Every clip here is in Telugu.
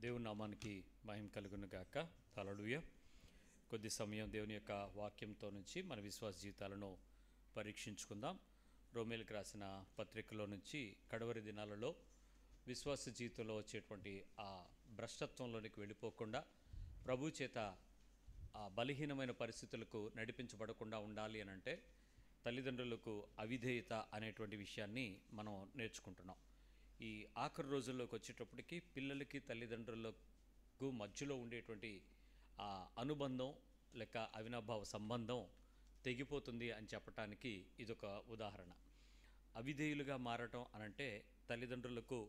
దేవుని నామానికి మహిమ కలుగును గాక. హల్లెలూయా. కొద్ది సమయం దేవుని యొక్క వాక్యంతో నుంచి మన విశ్వాస జీవితాలను పరీక్షించుకుందాం. రోమేలకు రాసిన పత్రికలో నుంచి కడవరి దినాలలో విశ్వాస జీవితంలో వచ్చేటువంటి ఆ భ్రష్టత్వంలోనికి వెళ్ళిపోకుండా ప్రభు చేత ఆ బలహీనమైన పరిస్థితులకు నడిపించబడకుండా ఉండాలి అని అంటే తల్లిదండ్రులకు అవిధేయత అనేటువంటి విషయాన్ని మనం నేర్చుకుంటున్నాం. ఈ ఆఖరి రోజుల్లోకి వచ్చేటప్పటికి పిల్లలకి తల్లిదండ్రులకు మధ్యలో ఉండేటువంటి ఆ అనుబంధం లేక అవినాభావ సంబంధం తెగిపోతుంది అని చెప్పటానికి ఇదొక ఉదాహరణ. అవిధేయులుగా మారటం అనంటే తల్లిదండ్రులకు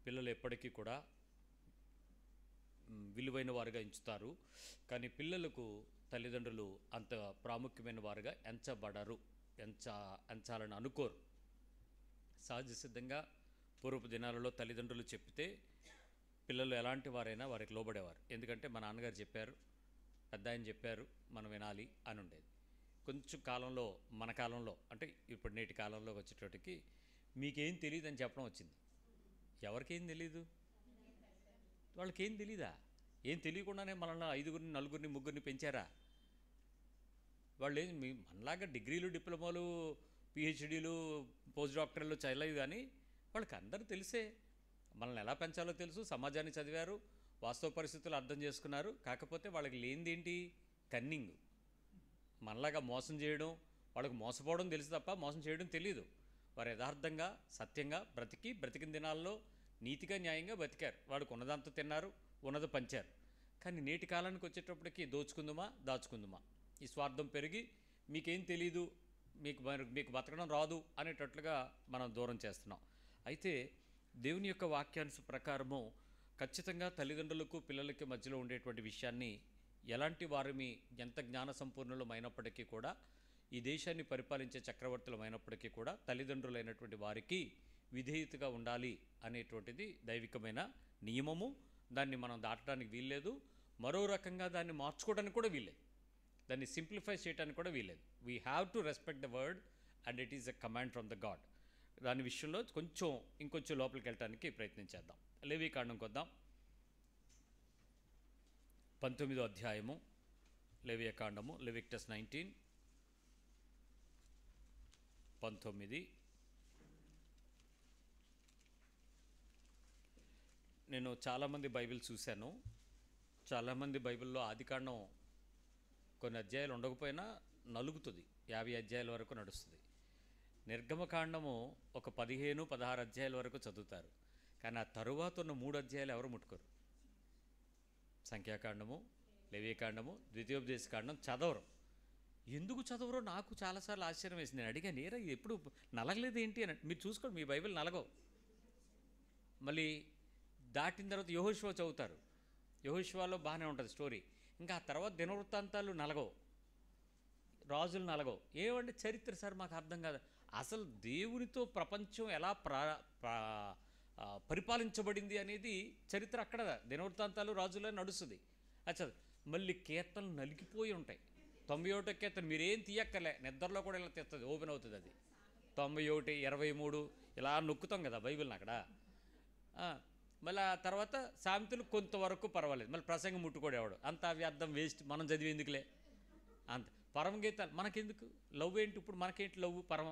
పిల్లలు ఎప్పటికీ కూడా విలువైన వారుగా ఎంచుతారు, కానీ పిల్లలకు తల్లిదండ్రులు అంత ప్రాముఖ్యమైన వారుగా ఎంచాలని అనుకోరు. సహజ సిద్ధంగా పూర్వపు దినాలలో తల్లిదండ్రులు చెప్తే పిల్లలు ఎలాంటి వారైనా వారికి లోబడేవారు. ఎందుకంటే మా నాన్నగారు చెప్పారు, పెద్ద ఆయన చెప్పారు, మనం వినాలి అని ఉండేది. కొంచెం కాలంలో మన కాలంలో అంటే ఇప్పుడు నేటి కాలంలోకి వచ్చేటప్పటికి మీకేం తెలియదు అని చెప్పడం వచ్చింది. ఎవరికేం తెలీదు? వాళ్ళకేం తెలీదా? ఏం తెలియకుండానే మనల్ని 5 4 3 పెంచారా? వాళ్ళు ఏం మనలాగా డిగ్రీలు డిప్లొమాలు పిహెచ్డీలు పోస్ట్ డాక్టర్లు చదవలేదు, కానీ వాళ్ళకి అందరూ తెలిసే. మనల్ని ఎలా పెంచాలో తెలుసు, సమాజాన్ని చదివారు, వాస్తవ పరిస్థితులు అర్థం చేసుకున్నారు. కాకపోతే వాళ్ళకి లేనిదేంటి? కన్నింగ్. మనలాగా మోసం చేయడం, వాళ్ళకి మోసపోవడం తెలుసు తప్ప మోసం చేయడం తెలియదు. వారు యథార్థంగా సత్యంగా బ్రతికిన దినాల్లో నీతిగా న్యాయంగా బతికారు. వాడికి ఉన్నదంతా తిన్నారు, ఉన్నది పంచారు. కానీ నేటి కాలానికి వచ్చేటప్పటికి దోచుకుందామా దాచుకుందామా, ఈ స్వార్థం పెరిగి మీకేం తెలీదు, మీకు బతకడం రాదు అనేటట్లుగా మనం దూరం చేస్తున్నాం. అయితే దేవుని యొక్క వాక్యాన్ని ప్రకారము ఖచ్చితంగా తల్లిదండ్రులకు పిల్లలకి మధ్యలో ఉండేటువంటి విషయాన్ని ఎలాంటి వారిని ఎంత జ్ఞాన సంపూర్ణులమైనప్పటికీ కూడా, ఈ దేశాన్ని పరిపాలించే చక్రవర్తులమైనప్పటికీ కూడా తల్లిదండ్రులైనటువంటి వారికి విధేయతగా ఉండాలి అనేటువంటిది దైవికమైన నియమము. దాన్ని మనం దాటడానికి వీల్లేదు. మరో రకంగా దాన్ని మార్చుకోవడానికి కూడా వీల్లేదు. దాన్ని సింప్లిఫై చేయడానికి కూడా వీల్లేదు. We have to respect the word and it is a command from the God. దాని విషయంలో ఇంకొంచెం లోపలికి వెళ్ళడానికి ప్రయత్నించేద్దాం. లేవీకాండంకి వద్దాం. 19వ అధ్యాయము లేవియకాండము, లెవిటికస్ 19:19. నేను చాలామంది బైబిల్ చూశాను. చాలామంది బైబిల్లో ఆదికాండం కొన్ని అధ్యాయాలు ఉండకపోయినా నలుగుతుంది, 50 అధ్యాయాల వరకు నడుస్తుంది. నిర్గమకాండము ఒక 15-16 అధ్యాయాల వరకు చదువుతారు, కానీ ఆ తరువాత ఉన్న 3 అధ్యాయాలు ఎవరు ముట్టుకోరు. సంఖ్యాకాండము, లేవియకాండము, ద్వితీయోపదేశకాండం చదవరు. ఎందుకు చదవరో నాకు చాలాసార్లు ఆశ్చర్యం వేసింది. నేను అడిగా, నేరా ఇది ఎప్పుడు నలగలేదు ఏంటి అని. మీరు చూసుకోండి, మీ బైబిల్ నలగవు. మళ్ళీ దాటిన తర్వాత యెహోషువ చదువుతారు. యెహోషువలో బాగానే ఉంటుంది స్టోరీ. ఇంకా ఆ తర్వాత దినవృత్తాంతాలు నలగవు, రాజులు నలగవు. ఏమంటే చరిత్ర సార్ మాకు అర్థం కాదు. అసలు దేవునితో ప్రపంచం ఎలా పరిపాలించబడింది అనేది చరిత్ర అక్కడ దినవృత్తాంతాలు రాజులే నడుస్తుంది. అచ్చా, మళ్ళీ కీర్తనలు నలిగిపోయి ఉంటాయి. 91 కీర్తన మీరేం తీయక్కర్లే, నిద్రలో కూడా ఇలా తీస్తుంది, ఓపెన్ అవుతుంది. అది 91, 23 ఇలా నొక్కుతాం కదా బైబిల్ని అక్కడ. మళ్ళీ ఆ తర్వాత సామెతలు కొంతవరకు పర్వాలేదు. మళ్ళీ ప్రసంగం ముట్టుకోడేవాడు, అంత వ్యర్థం, వేస్ట్, మనం చదివి ఎందుకులే అంత. పరమగీతాలు మనకెందుకు? లవ్ ఏంటి ఇప్పుడు? మనకేంటి లవ్ పరమ?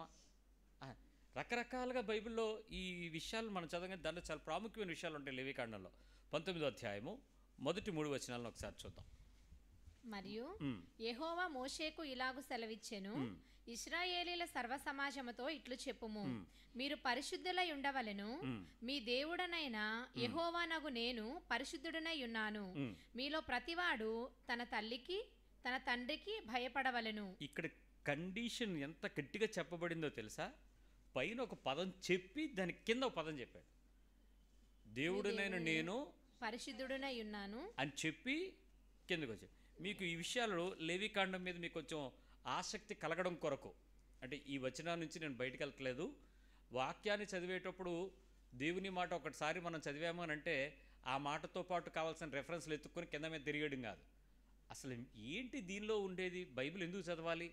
రకరకాలుగా బైబిల్లో ఈ విషయాలు మనం చదవగానే దాంట్లో చాలా ప్రాముఖ్యమైన విషయాలు ఉంటాయి. లేవికాండంలో 19వ అధ్యాయము మొదటి 3 వచనాలను ఒకసారి చూద్దాం. మరియు యెహోవా మోషేకు ఇలాగు సెలవిచ్చెను, ఇశ్రాయేలీల సర్వ సమాజముతో ఇట్లు చెప్పుము, మీరు పరిశుద్ధులై ఉండవలెను, మీ దేవుడనైన యెహోవానగు నేను పరిశుద్ధుడనై ఉన్నాను. మీలో ప్రతివాడు తన తల్లికి తన తండ్రికి భయపడవలెను. ఇక్కడ కండిషన్ ఎంత గట్టిగా చెప్పబడిందో తెలుసా? పైన ఒక పదం చెప్పి దాని కింద ఒక పదం చెప్పాడు. దేవుడనైన నేను పరిశుద్ధుడనై ఉన్నాను అని చెప్పి కిందకు వచ్చాడు. మీకు ఈ విషయాలు లేవికాండం మీద మీకు కొంచెం ఆసక్తి కలగడం కొరకు, అంటే ఈ వచనం నుంచి నేను బయటకు వెళ్ళట్లేదు. వాక్యాన్ని చదివేటప్పుడు దేవుని మాట ఒకటిసారి మనం చదివాము అని అంటే ఆ మాటతో పాటు కావాల్సిన రెఫరెన్స్లు ఎత్తుక్కొని కింద మీద తిరిగేయడం కాదు. అసలు ఏంటి దీనిలో ఉండేది? బైబిల్ ఎందుకు చదవాలి?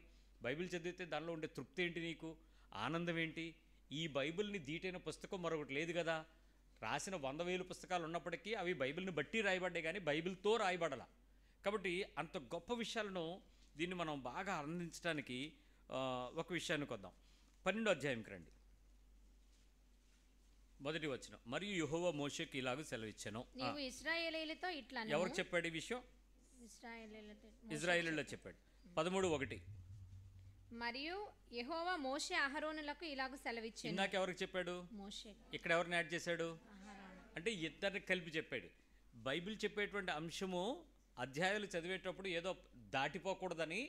బైబిల్ చదివితే దానిలో ఉండే తృప్తి ఏంటి? నీకు ఆనందం ఏంటి? ఈ బైబిల్ని దీటైన పుస్తకం మరొకటి లేదు కదా. రాసిన 100,000 పుస్తకాలు ఉన్నప్పటికీ అవి బైబిల్ని బట్టి రాయబడ్డాయి కానీ బైబిల్తో రాయబడాల. కాబట్టి అంత గొప్ప విషయాలను దీన్ని మనం బాగా అందించడానికి ఒక విషయానికి వద్దాం. 12వ అధ్యాయంకి రండి. మొదటి వచనం, మరియు యెహోవా మోషేకి ఇలాగ సెలవిచ్చెను. నీవు ఇశ్రాయేలీయులతో ఇట్లా ఎవరు చెప్పాడు ఈ విషయం? ఇజ్రాయేలీలో చెప్పాడు. 13:1. మరియు యెహోవా మోషే అహరోనులకు ఇలాగ సెలవిచ్చెను. ఇందాక ఎవరికి చెప్పాడు? మోషే. ఇక్కడ ఎవరిని యాడ్ చేశాడు? అంటే ఇద్దరిని కలిపి చెప్పాడు. బైబిల్ చెప్పేటువంటి అంశము అధ్యాయాలు చదివేటప్పుడు ఏదో దాటిపోకూడదని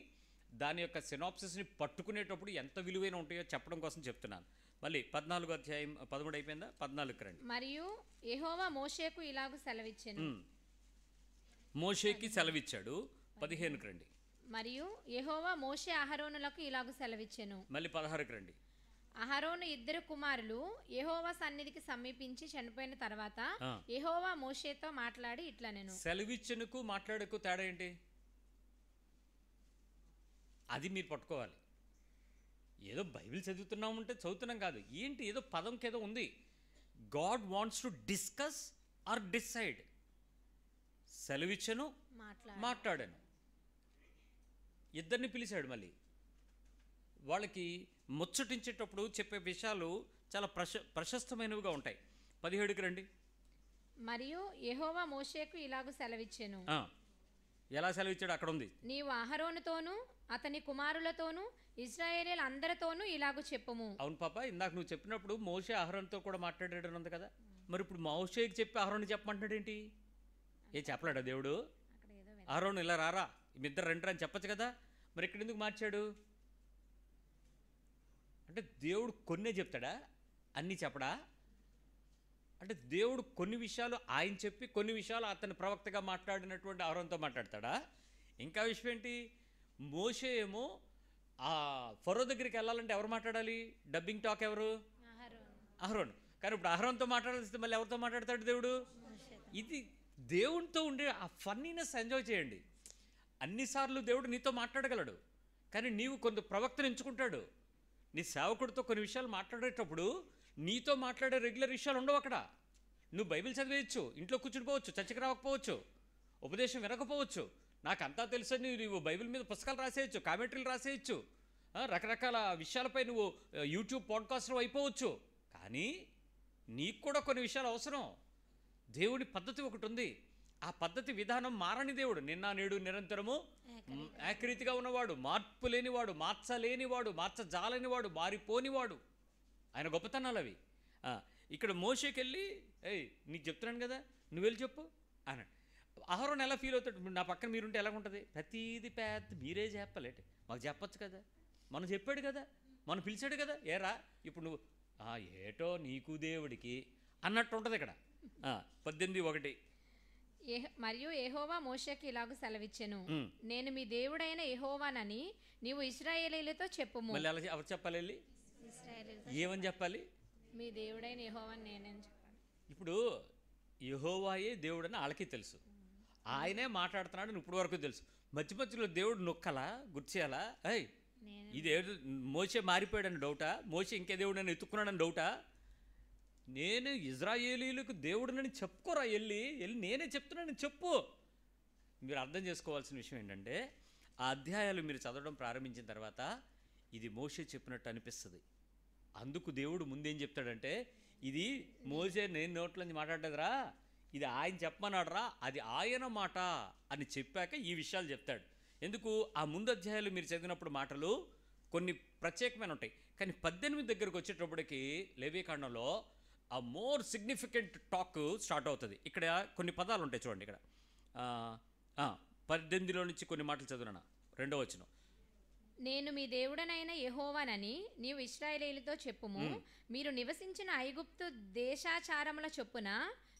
దాని యొక్క సినాప్సిస్ని పట్టుకునేటప్పుడు ఎంత విలువైన ఉంటాయో చెప్పడం కోసం చెప్తున్నాను. మళ్ళీ 14వ అధ్యాయం 13 అయిపోయిందా? 14కి రండి. మరియు యెహోవా మోషేకు ఇలాగ సెలవిచ్చెను. మోషేకి సెలవిచ్చాడు. 15కి రండి. మరియు యెహోవా మోషే అహరోనులకు ఇలాగ సెలవిచ్చెను. మళ్ళీ 16కి రండి. అహరోను ఇద్దరు కుమారులు యెహోవా సన్నిధికి సమీపించి చనిపోయిన తర్వాత యెహోవా మోషేతో మాట్లాడి ఇట్లా నేను. సెలవిచ్చనుకు మాట్లాడకు తేడా ఏంటి? అది మీరు పట్టుకోవాలి. ఏదో బైబిల్ చదువుతున్నామంటే చదువుతున్నాం కాదు, ఏంటి ఏదో పదంకేదో ఉంది. God wants to discuss or decide. సెలవిచ్చను, మాట్లాడాను. ఇద్దరిని పిలిచాడు. మళ్ళీ వాళ్ళకి ముచ్చటించేటప్పుడు చెప్పే విషయాలు చాలా ప్రశస్తమైనవిగా ఉంటాయి. 17కి రండి. మరియు యెహోవా మోషేకు ఇలాగ సెలవిచ్చెను. ఎలా సెలవిచ్చాడు అక్కడ ఉంది. నీవు అహరోనుతోనూ అతని కుమారులతోనూ ఇశ్రాయేలీయుల అందరితోనూ ఇలాగ చెప్పుము. అవును పాప, ఇందాక నువ్వు చెప్పినప్పుడు మోషే అహరోనుతో కూడా మాట్లాడాడు ఉంది కదా, మరి ఇప్పుడు మోషేకి చెప్పి అహరోను చెప్పమంటాడు ఏంటి? ఏ చెప్పలేడా దేవుడు? అహరోను ఇలా రారా, మీ ఇద్దరు రండి అని చెప్పచ్చు కదా, మరి ఇక్కడ ఎందుకు మార్చాడు? అంటే దేవుడు కొన్నే చెప్తాడా, అన్నీ చెప్పడా? అంటే దేవుడు కొన్ని విషయాలు ఆయన చెప్పి కొన్ని విషయాలు అతని ప్రవక్తగా మాట్లాడినటువంటి అహరోనుతో మాట్లాడతాడా? ఇంకా విషయం ఏంటి? మోషే ఏమో ఆ ఫరో దగ్గరికి వెళ్ళాలంటే ఎవరు మాట్లాడాలి? డబ్బింగ్ టాక్ ఎవరు? అహరోను. కానీ ఇప్పుడు అహరోనుతో మాట్లాడాల్సి మళ్ళీ ఎవరితో మాట్లాడతాడు దేవుడు? ఇది దేవునితో ఉండే ఆ ఫన్నీనెస్ ఎంజాయ్ చేయండి. అన్నిసార్లు దేవుడు నీతో మాట్లాడగలడు, కానీ నీవు కొంత ప్రవక్తను ఎంచుకుంటాడు. నీ సేవకుడితో కొన్ని విషయాలు మాట్లాడేటప్పుడు నీతో మాట్లాడే రెగ్యులర్ విషయాలు ఉండవు అక్కడ. నువ్వు బైబిల్ చదివేయచ్చు, ఇంట్లో కూర్చునిపోవచ్చు, చర్చకి రాకపోవచ్చు, ఉపదేశం వినకపోవచ్చు, నాకు అంతా తెలుసని నువ్వు బైబిల్ మీద పుస్తకాలు రాసేయచ్చు, కామెంటరీలు రాసేయచ్చు, రకరకాల విషయాలపై నువ్వు యూట్యూబ్ పాడ్కాస్టర్ అయిపోవచ్చు. కానీ నీకు కూడా కొన్ని విషయాలు అవసరం. దేవుడి పద్ధతి ఒకటి ఉంది. ఆ పద్ధతి విధానం మారని దేవుడు. నిన్న నేడు నిరంతరము ఏకరీతిగా ఉన్నవాడు, మార్పు లేనివాడు, మార్చలేనివాడు, మార్చజాలనివాడు, మారిపోనివాడు. ఆయన గొప్పతనాలు అవి. ఇక్కడ మోషేకి వెళ్ళి నీకు చెప్తున్నాను కదా, నువ్వు వెళ్ళి చెప్పు అన్నాడు. అహరోను ఎలా ఫీల్ అవుతాడు? నా పక్కన మీరుంటే ఎలా ఉంటుంది? ప్రతీది పెద్ద మీరే చెప్పలేట, మాకు చెప్పచ్చు కదా, మనం చెప్పాడు కదా, మనం పిలిచాడు కదా, ఏరా ఇప్పుడు నువ్వు ఏటో నీకు దేవుడికి అన్నట్టు ఉంటుంది ఇక్కడ. 18:1. మరియు యెహోవా మోషేకి ఇలాగ సెలవిచ్చెను. నేను మీ దేవుడైన యెహోవానని నీవు ఇశ్రాయేలీయులతో చెప్పుము. మళ్ళీ అలా ఎవరు చెప్పాలి? వెళ్ళి ఏమని చెప్పాలి? మీ దేవుడైన యెహోవాని నేనేం చెప్పాలి? ఇప్పుడు యెహోవాయే దేవుడని వాళ్ళకి తెలుసు, ఆయనే మాట్లాడుతున్నాడు ఇప్పుడు వరకు తెలుసు. మధ్య మధ్యలో దేవుడు నొక్కలా గుర్చేయాలా? ఇది మోషే మారిపోయాడని డౌటా? మోషే ఇంకే దేవుడు అని ఎత్తుక్కున్నాడని డౌటా? నేను ఇజ్రాయేలీయులకు దేవుడినని చెప్పుకోరా, వెళ్ళి నేనే చెప్తున్నానని చెప్పు. మీరు అర్థం చేసుకోవాల్సిన విషయం ఏంటంటే, ఆ అధ్యాయాలు మీరు చదవడం ప్రారంభించిన తర్వాత ఇది మోషే చెప్పినట్టు అనిపిస్తుంది. అందుకు దేవుడు ముందేం చెప్తాడంటే, ఇది మోషే నేను నోట్లోంచి మాట్లాడేదిరా, ఇది ఆయన చెప్పమన్నాడరా, అది ఆయన మాట అని చెప్పాక ఈ విషయాలు చెప్తాడు. ఎందుకు? ఆ ముందు అధ్యాయాలు మీరు చదివినప్పుడు మాటలు కొన్ని ప్రత్యేకమైన ఉంటాయి, కానీ 18 దగ్గరకు వచ్చేటప్పటికి లేవీకాండంలో ఆ మోర్ సిగ్నిఫికెంట్ టాక్ స్టార్ట్ అవుతుంది. ఇక్కడ కొన్ని పదాలు ఉంటాయి చూడండి. ఇక్కడ 18లో నుంచి కొన్ని మాటలు చదువునా. 2వ వచనం, నేను మీ దేవుడనైన యెహోవానని నీవు ఇశ్రాయేలీయులతో చెప్పుము. మీరు నివసించిన ఐగుప్తు దేశాచారముల చొప్పున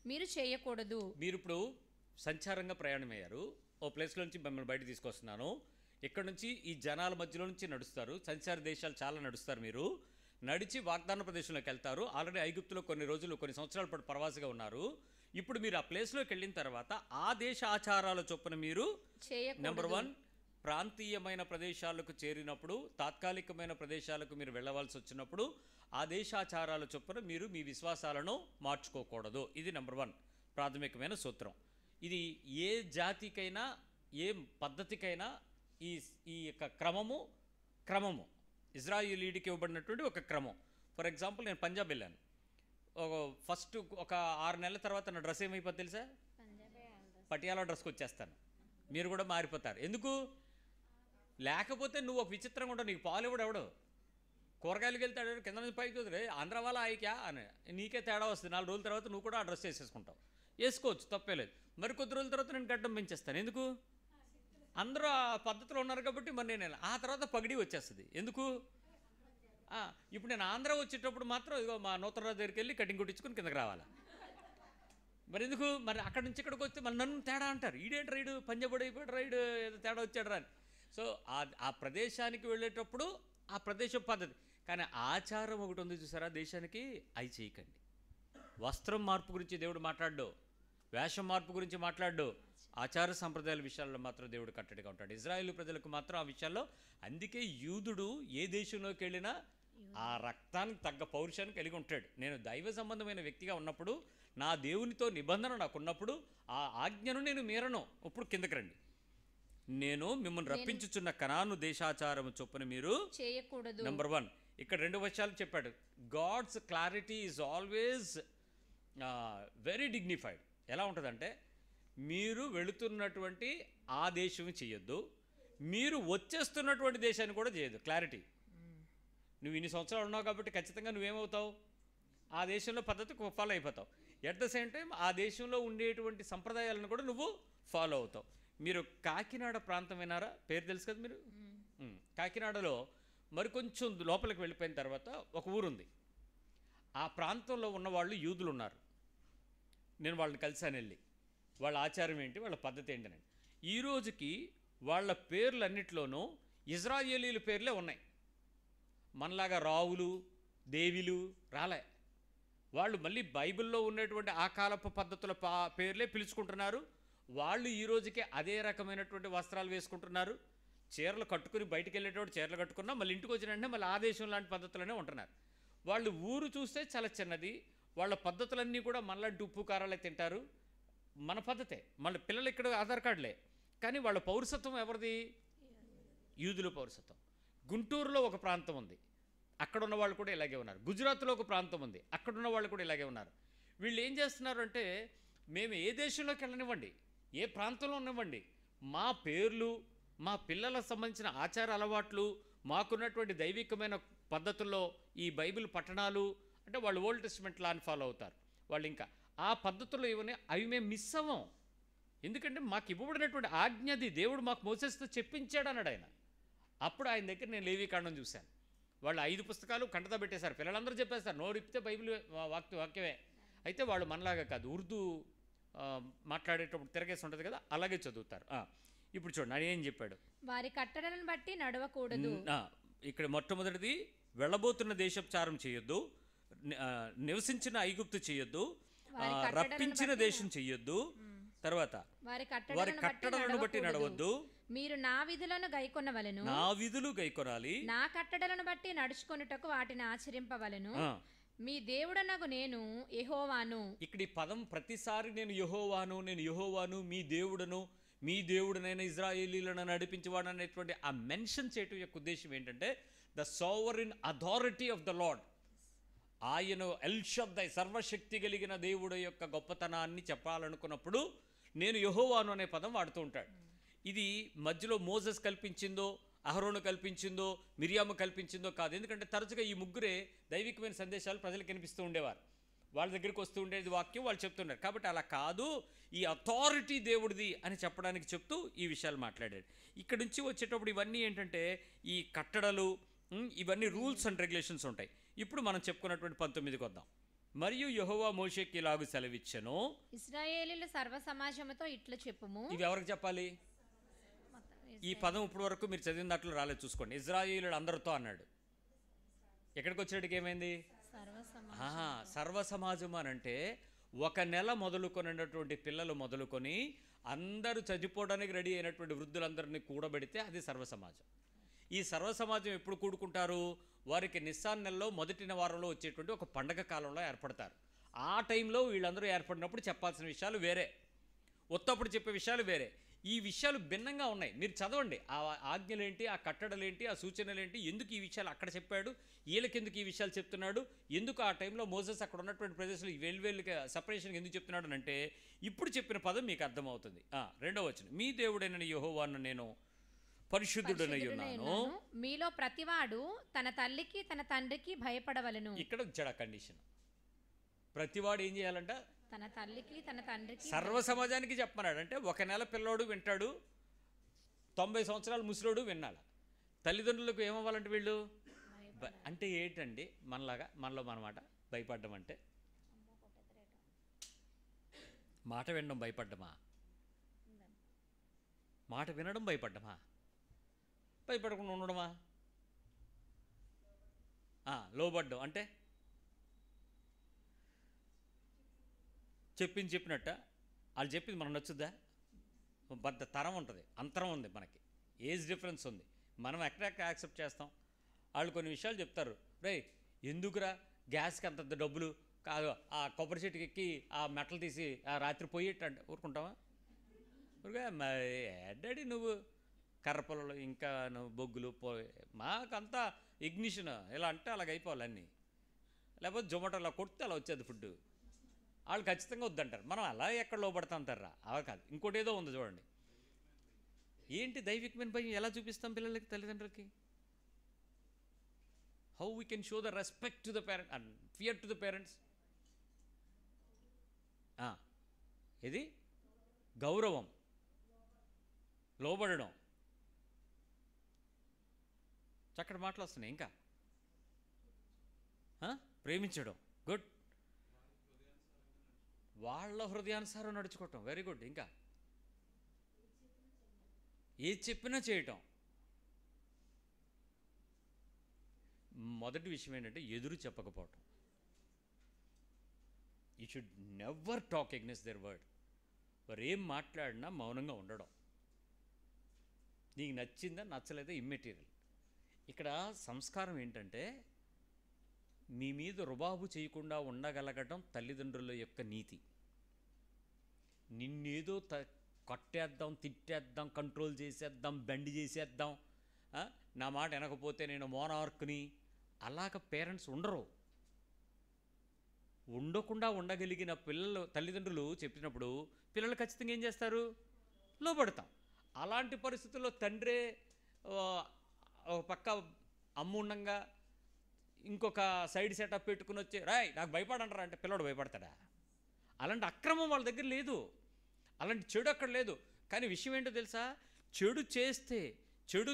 మీరు చేయకూడదు. మీరు ఇప్పుడు సంచారంగా ప్రయాణమయ్యారు, ఓ ప్లేస్లోంచి మిమ్మల్ని బయట తీసుకొస్తున్నాను, ఇక్కడ నుంచి ఈ జనాల మధ్యలో నుంచి నడుస్తారు, సంచార దేశాలు చాలా నడుస్తారు, మీరు నడిచి వాగ్దాన ప్రదేశంలోకి వెళ్తారు. ఆల్రెడీ ఐగుప్తులో కొన్ని రోజులు కొన్ని సంవత్సరాల పాటు ప్రవాసిగా ఉన్నారు. ఇప్పుడు మీరు ఆ ప్లేస్లోకి వెళ్ళిన తర్వాత ఆ దేశ ఆచారాల చొప్పున మీరు నెంబర్ 1 ప్రాంతీయమైన ప్రదేశాలకు చేరినప్పుడు, తాత్కాలికమైన ప్రదేశాలకు మీరు వెళ్ళవలసి వచ్చినప్పుడు ఆ దేశాచారాల చొప్పున మీరు మీ విశ్వాసాలను మార్చుకోకూడదు. ఇది నెంబర్ 1 ప్రాథమికమైన సూత్రం. ఇది ఏ జాతికైనా ఏ పద్ధతికైనా ఈ ఈ యొక్క క్రమము ఇజ్రాయిలీడికి ఇవ్వబడినటువంటి ఒక క్రమం. ఫర్ ఎగ్జాంపుల్ నేను పంజాబ్ వెళ్ళాను. ఫస్ట్ ఒక 6 నెలల తర్వాత నా డ్రెస్ ఏమైపోతుంది తెలుసా? పటియాలా డ్రెస్కి వచ్చేస్తాను. మీరు కూడా మారిపోతారు. ఎందుకు? లేకపోతే నువ్వు ఒక విచిత్రంగా ఉంటావు. నీకు పాలు ఎవడు కూరగాయలకి వెళ్తాడు, కింద నుంచి పైకి వదిలే ఆంధ్ర వాళ్ళ ఆయికా అని నీకే తేడా వస్తుంది. 4 రోజుల తర్వాత నువ్వు కూడా ఆ డ్రెస్ వేసేసుకుంటావు. వేసుకోవచ్చు, తప్పేలేదు. మరి కొద్ది రోజుల తర్వాత నేను గడ్డం పెంచేస్తాను. ఎందుకు? అందరూ ఆ పద్ధతిలో ఉన్నారు కాబట్టి. మరి నేను ఆ తర్వాత పగిడి వచ్చేస్తుంది. ఎందుకు? ఇప్పుడు నేను ఆంధ్ర వచ్చేటప్పుడు మాత్రం ఇదిగో మా నూతనరాజు దగ్గరికి వెళ్ళి కటింగ్ కొట్టించుకొని కిందకి రావాలి. మరి ఎందుకు? మరి అక్కడి నుంచి ఇక్కడికి వస్తే మరి నన్ను తేడా అంటారు. ఈడేంటి రైడు పంజాబ్ అయిపోయాడు, రైడు ఏదో తేడా వచ్చాడు రా అని. సో ఆ ప్రదేశానికి వెళ్ళేటప్పుడు ఆ ప్రదేశం పద్ధతి. కానీ ఆచారం ఒకటి ఉంది చూసారా దేశానికి, అవి చేయకండి. వస్త్రం మార్పు గురించి దేవుడు మాట్లాడ్డు, వేషం మార్పు గురించి మాట్లాడ్డు. ఆచార సంప్రదాయాల విషయాల్లో మాత్రం దేవుడు కట్టడిగా ఉంటాడు. ఇజ్రాయేలు ప్రజలకు మాత్రం ఆ విషయాల్లో. అందుకే యూదుడు ఏ దేశంలోకి వెళ్ళినా ఆ రక్తానికి తగ్గ పౌరుషాన్ని కలిగి ఉంటాడు. నేను దైవ సంబంధమైన వ్యక్తిగా ఉన్నప్పుడు, నా దేవునితో నిబంధన నాకున్నప్పుడు ఆ ఆజ్ఞను నేను మీరను. ఇప్పుడు కిందకి రండి. నేను మిమ్మల్ని రప్పించుచున్న కనాను దేశాచారము చొప్పున మీరు చేయకూడదు. నెంబర్ 1 ఇక్కడ 2 విషయాలు చెప్పాడు. God's clarity is always very dignified. ఎలా ఉంటుందంటే, మీరు వెళుతున్నటువంటి ఆ దేశం చేయొద్దు, మీరు వచ్చేస్తున్నటువంటి దేశాన్ని కూడా చేయొద్దు. క్లారిటీ. నువ్వు ఇన్ని సంవత్సరాలు ఉన్నావు కాబట్టి ఖచ్చితంగా నువ్వేమవుతావు? ఆ దేశంలో పద్ధతి ఫాలో అయిపోతావు. ఎట్ ద సేమ్ టైం ఆ దేశంలో ఉండేటువంటి సంప్రదాయాలను కూడా నువ్వు ఫాలో అవుతావు. మీరు కాకినాడ ప్రాంతం వినారా? పేరు తెలుసు కదా మీరు. కాకినాడలో మరి కొంచెం లోపలికి వెళ్ళిపోయిన తర్వాత ఒక ఊరుంది. ఆ ప్రాంతంలో ఉన్న వాళ్ళు యూదులు ఉన్నారు. నేను వాళ్ళని కలిసాను వెళ్ళి. వాళ్ళ ఆచారం ఏంటి, వాళ్ళ పద్ధతి ఏంటని. ఈ రోజుకి వాళ్ళ పేర్లన్నిటిలోనూ ఇజ్రాయేలీల పేర్లే ఉన్నాయి. మనలాగా రావులు దేవిలు రాలే. వాళ్ళు మళ్ళీ బైబిల్లో ఉన్నటువంటి ఆ కాలపు పద్ధతుల పేర్లే పిలుచుకుంటున్నారు. వాళ్ళు ఈ రోజుకే అదే రకమైనటువంటి వస్త్రాలు వేసుకుంటున్నారు. చీరలు కట్టుకుని బయటికి వెళ్ళేటప్పుడు చీరలు కట్టుకున్నా మళ్ళీ ఇంటికి వచ్చిన వెంటనే మళ్ళీ ఆ దేశం లాంటి పద్ధతులనే ఉంటున్నారు. వాళ్ళు ఊరు చూస్తే చాలా చిన్నది. వాళ్ళ పద్ధతులన్నీ కూడా మనలాంటి ఉప్పు కారాలే తింటారు. మన పద్ధతే. మళ్ళీ పిల్లలు ఇక్కడ ఆధార్ కార్డులే. కానీ వాళ్ళ పౌరసత్వం ఎవరిది? యూదుల పౌరసత్వం. గుంటూరులో ఒక ప్రాంతం ఉంది, అక్కడ ఉన్న వాళ్ళు కూడా ఇలాగే ఉన్నారు. గుజరాత్లో ఒక ప్రాంతం ఉంది, అక్కడ ఉన్న వాళ్ళు కూడా ఇలాగే ఉన్నారు. వీళ్ళు ఏం చేస్తున్నారు అంటే, మేము ఏ దేశంలోకి వెళ్ళనివ్వండి, ఏ ప్రాంతంలో ఉన్నవ్వండి, మా పేర్లు, మా పిల్లలకు సంబంధించిన ఆచార అలవాట్లు, మాకున్నటువంటి దైవికమైన పద్ధతుల్లో ఈ బైబిల్ పఠనాలు అంటే వాళ్ళు ఓల్డ్ టెస్టిమెంట్ లాని ఫాలో అవుతారు. వాళ్ళు ఇంకా ఆ పద్ధతుల్లో ఇవన్నీ అవి మేము మిస్ అవ్వం. ఎందుకంటే మాకు ఇవ్వబడినటువంటి ఆజ్ఞది దేవుడు మాకు మోసేస్తో చెప్పించాడు అన్నాడు ఆయన. అప్పుడు ఆయన దగ్గర నేను లేవీకాండం చూశాను. వాళ్ళు 5 పుస్తకాలు కంటతో పెట్టేశారు. పిల్లలందరూ చెప్పేస్తారు, నోరిప్పితే బైబిల్ వాక్యమే. అయితే వాళ్ళు మనలాగా కాదు, ఉర్దూ మాట్లాడేటప్పుడు తిరగేసి ఉంటుంది కదా, అలాగే చదువుతారు. ఇప్పుడు చూడండి ఆయన ఏం చెప్పాడు. వారి కట్టడలను బట్టి నడవకూడదు. ఇక్కడ మొట్టమొదటిది, వెళ్ళబోతున్న దేశోపచారం చేయొద్దు, నివసించిన ఐగుప్తు చేయొద్దు, రప్పించిన దేశం చెయ్యొద్దు, తర్వాత వారి కట్టడలను బట్టి నడవద్దు, మీరు నా విధులను గైకొనవలెను, నా విధులు గైకొనాలి, నా కట్టడలను బట్టి నడుచుకొనుటకు వాటిని ఆచరింపవలెను, మీ దేవుడనగు నేను యెహోవాను. ఇక్కడ ఈ పదం ప్రతిసారి నేను యెహోవాను మీ దేవుడను, మీ దేవుడనైన ఇజ్రాయేలీలను నడిపించేవాడు అనేటువంటి ఆ మెన్షన్ చేయటం యొక్క ఉద్దేశం ఏంటంటే, the sovereign authority of the lord. ఆయన ఎల్ షద్దై సర్వశక్తి కలిగిన దేవుడు యొక్క గొప్పతనాన్ని చెప్పాలనుకున్నప్పుడు నేను యెహోవాను అనే పదం వాడుతూ ఉంటాడు. ఇది మధ్యలో మోసెస్ కల్పించిందో, అహరోను కల్పించిందో, మిరియాము కల్పించిందో కాదు. ఎందుకంటే తరచుగా ఈ ముగ్గురే దైవికమైన సందేశాలు ప్రజలకు కనిపిస్తూ ఉండేవారు. వాళ్ళ దగ్గరికి వస్తూ ఉండేది వాక్యం, వాళ్ళు చెప్తున్నారు. కాబట్టి అలా కాదు, ఈ అథారిటీ దేవుడిది అని చెప్పడానికి చెప్తూ ఈ విషయాలు మాట్లాడాడు. ఇక్కడ నుంచి వచ్చేటప్పుడు ఇవన్నీ ఏంటంటే ఈ కట్టడలు, ఇవన్నీ రూల్స్ అండ్ రెగ్యులేషన్స్ ఉంటాయి. ఇప్పుడు మనం చెప్పుకున్నటువంటి 19కి వద్దాం. మరియు యెహోవా మోషేకి ఇలాగు సెలవిచ్చెను, ఇశ్రాయేలీయుల సర్వ సమాజముతో ఇట్లా చెప్పుము. ఇవి ఎవరికి చెప్పాలి? ఈ పదం ఇప్పటి వరకు మీరు చదివిన దాంట్లో రాలేదు, చూసుకోండి. ఇజ్రాయేలీయులు అందరితో అన్నాడు. ఎక్కడికి వచ్చేటికి ఏమైంది? సర్వ సమాజం అని అంటే 1 నెల మొదలుకొనినటువంటి పిల్లలు మొదలుకొని అందరూ చనిపోవడానికి రెడీ అయినటువంటి వృద్ధులందరినీ కూడబెడితే అది సర్వసమాజం. ఈ సర్వసమాజం ఎప్పుడు కూడుకుంటారు? వారికి నిస్సాన్ నెలలో మొదటి వారంలో వచ్చేటువంటి ఒక పండగ కాలంలో ఏర్పడతారు. ఆ టైంలో వీళ్ళందరూ ఏర్పడినప్పుడు చెప్పాల్సిన విషయాలు వేరే, ఒత్తప్పుడు చెప్పే విషయాలు వేరే. ఈ విషయాలు భిన్నంగా ఉన్నాయి. మీరు చదవండి, ఆ ఆజ్ఞలేంటి, ఆ కట్టడలేంటి, ఆ సూచనలేంటి, ఎందుకు ఈ విషయాలు అక్కడ చెప్పాడు, వీళ్ళకెందుకు ఈ విషయాలు చెప్తున్నాడు, ఎందుకు ఆ టైంలో మోసెస్ అక్కడ ఉన్నటువంటి ప్రదేశంలో వేలువేలుగా సపరేషన్గా ఎందుకు చెప్తున్నాడు అంటే ఇప్పుడు చెప్పిన పదం మీకు అర్థమవుతుంది. రెండవ వచనం, మీ దేవుడైన యెహోవాను నేను పరిశుద్ధుడనై ఉన్నాను. మీలో ప్రతివాడు తన తల్లికి తన తండ్రికి భయపడవలెను. ఇక్కడ జడ కండిషన్. ప్రతివాడు ఏం చేయాలంట? తన తల్లికి తన తండ్రికి. సర్వ సమాజానికి చెప్పమన్నాడు. అంటే ఒక నెల పిల్లోడు వింటాడు, 90 సంవత్సరాలు ముసలోడు వినాలి. తల్లిదండ్రులకు ఏమవ్వాలంటే వీళ్ళు అంటే ఏంటండి? మనలో మనమాట భయపడ్డం అంటే మాట వినడం భయపడ్డమా? మాట వినడం భయపడ్డమా? భయపడకుండా ఉండడమా? లోబడ్డం అంటే చెప్పినట్ట వాళ్ళు చెప్పింది మనకు నచ్చుద్దా? పెద్ద తరం ఉంటుంది, అంతరం ఉంది, మనకి ఏజ్ డిఫరెన్స్ ఉంది. మనం ఎక్కడ యాక్సెప్ట్ చేస్తాం? వాళ్ళు కొన్ని విషయాలు చెప్తారు, రే ఎందుకురా గ్యాస్కి అంత డబ్బులు కాదు, ఆ కొబ్బరి చెట్టుకి ఎక్కి ఆ మెట్టలు తీసి ఆ రాత్రి పోయేటంటే ఊరుకుంటావా? డాడీ నువ్వు కర్రపొలలు ఇంకా నువ్వు బొగ్గులు మాకంతా ఇగ్నిషన్ ఇలా అంటే అలాగ అయిపోవాలి అన్నీ. లేకపోతే జొమాటోలో కొడితే అలా వచ్చేది ఫుడ్. వాళ్ళు ఖచ్చితంగా వద్దంటారు. మనం అలా ఎక్కడ లోపడతాం అంటారా? అలా కాదు, ఇంకోటి ఏదో ఉంది చూడండి. ఏంటి దైవికమైన భయం ఎలా చూపిస్తాం పిల్లలకి, తల్లిదండ్రులకి? How we can show the respect to the parent and fear to the parents. ఇది గౌరవం, లోబడడం. చక్కటి మాటలు వస్తున్నాయి. ఇంకా ప్రేమించడం, గుడ్. వాళ్ళ హృదయానుసారం నడుచుకోవటం, వెరీ గుడ్. ఇంకా ఏది చెప్పినా చేయటం. మొదటి విషయం ఏంటంటే ఎదురు చెప్పకపోవటం. You should never talk against their word. వారు ఏం మాట్లాడినా మౌనంగా ఉండడం. నీకు నచ్చిందా నచ్చలేదా ఇమ్మెటీరియల్. ఇక్కడ సంస్కారం ఏంటంటే మీ మీద రుబాబు చేయకుండా ఉండగలగటం తల్లిదండ్రుల యొక్క నీతి. నిన్నేదో కొట్టేద్దాం, తిట్టేద్దాం, కంట్రోల్ చేసేద్దాం, బెండ్ చేసేద్దాం, నా మాట వినకపోతే నేను మోనార్క్ని, అలాగ పేరెంట్స్ ఉండరు. ఉండకుండా ఉండగలిగిన తల్లిదండ్రులు చెప్పినప్పుడు పిల్లలు ఖచ్చితంగా ఏం చేస్తారు? లోబడతాం. అలాంటి పరిస్థితుల్లో తండ్రే ఒక పక్క అమ్ముండంగా ఇంకొక సైడ్ సెటప్ పెట్టుకుని వచ్చి రాయ్ నాకు భయపడంటారా అంటే పిల్లడు భయపడతాడా? అలాంటి అక్రమం వాళ్ళ దగ్గర లేదు, అలాంటి చెడు అక్కడ లేదు. కానీ విషయం ఏంటో తెలుసా? చెడు చేస్తే, చెడు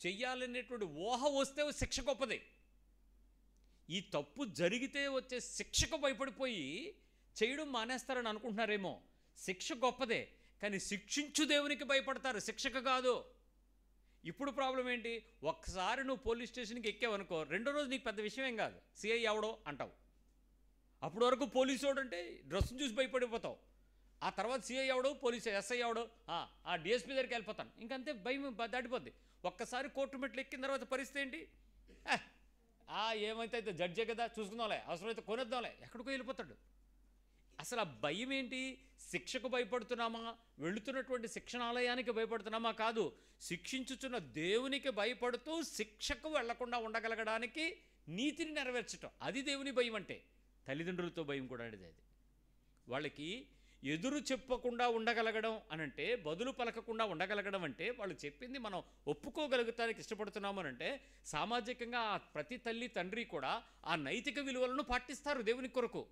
చెయ్యాలనేటువంటి ఊహ వస్తే శిక్ష గొప్పది. ఈ తప్పు జరిగితే వచ్చే శిక్షకు భయపడిపోయి చేయడం మానేస్తారని అనుకుంటున్నారేమో. శిక్ష గొప్పదే, కానీ శిక్షించు దేవునికి భయపడతారు, శిక్షకు కాదు. ఇప్పుడు ప్రాబ్లం ఏంటి? ఒక్కసారి నువ్వు పోలీస్ స్టేషన్కి ఎక్కావనుకో, రెండో రోజు నీకు పెద్ద విషయం ఏం కాదు, సిఐ ఎవడో అంటావు. అప్పటి వరకు పోలీసు వాడు అంటే డ్రెస్సును చూసి భయపడిపోతావు. ఆ తర్వాత సిఐ ఎవడో, పోలీసు ఎస్ఐ ఎవడో, ఆ డిఎస్పీ దగ్గరికి వెళ్ళిపోతాను, ఇంకంతే భయం దాటిపోద్ది. ఒక్కసారి కోర్టు మెట్లు ఎక్కిన తర్వాత పరిస్థితి ఏంటి? ఏమైతే అయితే జడ్జే కదా, చూసుకుందాంలే, అవసరమైతే కొనేద్దాంలే, ఎక్కడికో వెళ్ళిపోతాడు. అసలు ఆ భయం ఏంటి? శిక్షకు భయపడుతున్నామా? వెళుతున్నటువంటి శిక్షణాలయానికి భయపడుతున్నామా? కాదు, శిక్షించుచున్న దేవునికి భయపడుతూ శిక్షకు వెళ్లకుండా ఉండగలగడానికి నీతిని నెరవేర్చటం, అది దేవుని భయం అంటే. తల్లిదండ్రులతో భయం కూడా అనేది అది. వాళ్ళకి ఎదురు చెప్పకుండా ఉండగలగడం అనంటే, బదులు పలకకుండా ఉండగలగడం అంటే, వాళ్ళు చెప్పింది మనం ఒప్పుకోగలుగుతానికి ఇష్టపడుతున్నాము అనంటే, సామాజికంగా ప్రతి తల్లి తండ్రి కూడా ఆ నైతిక విలువలను పాటిస్తారు దేవుని కొరకు.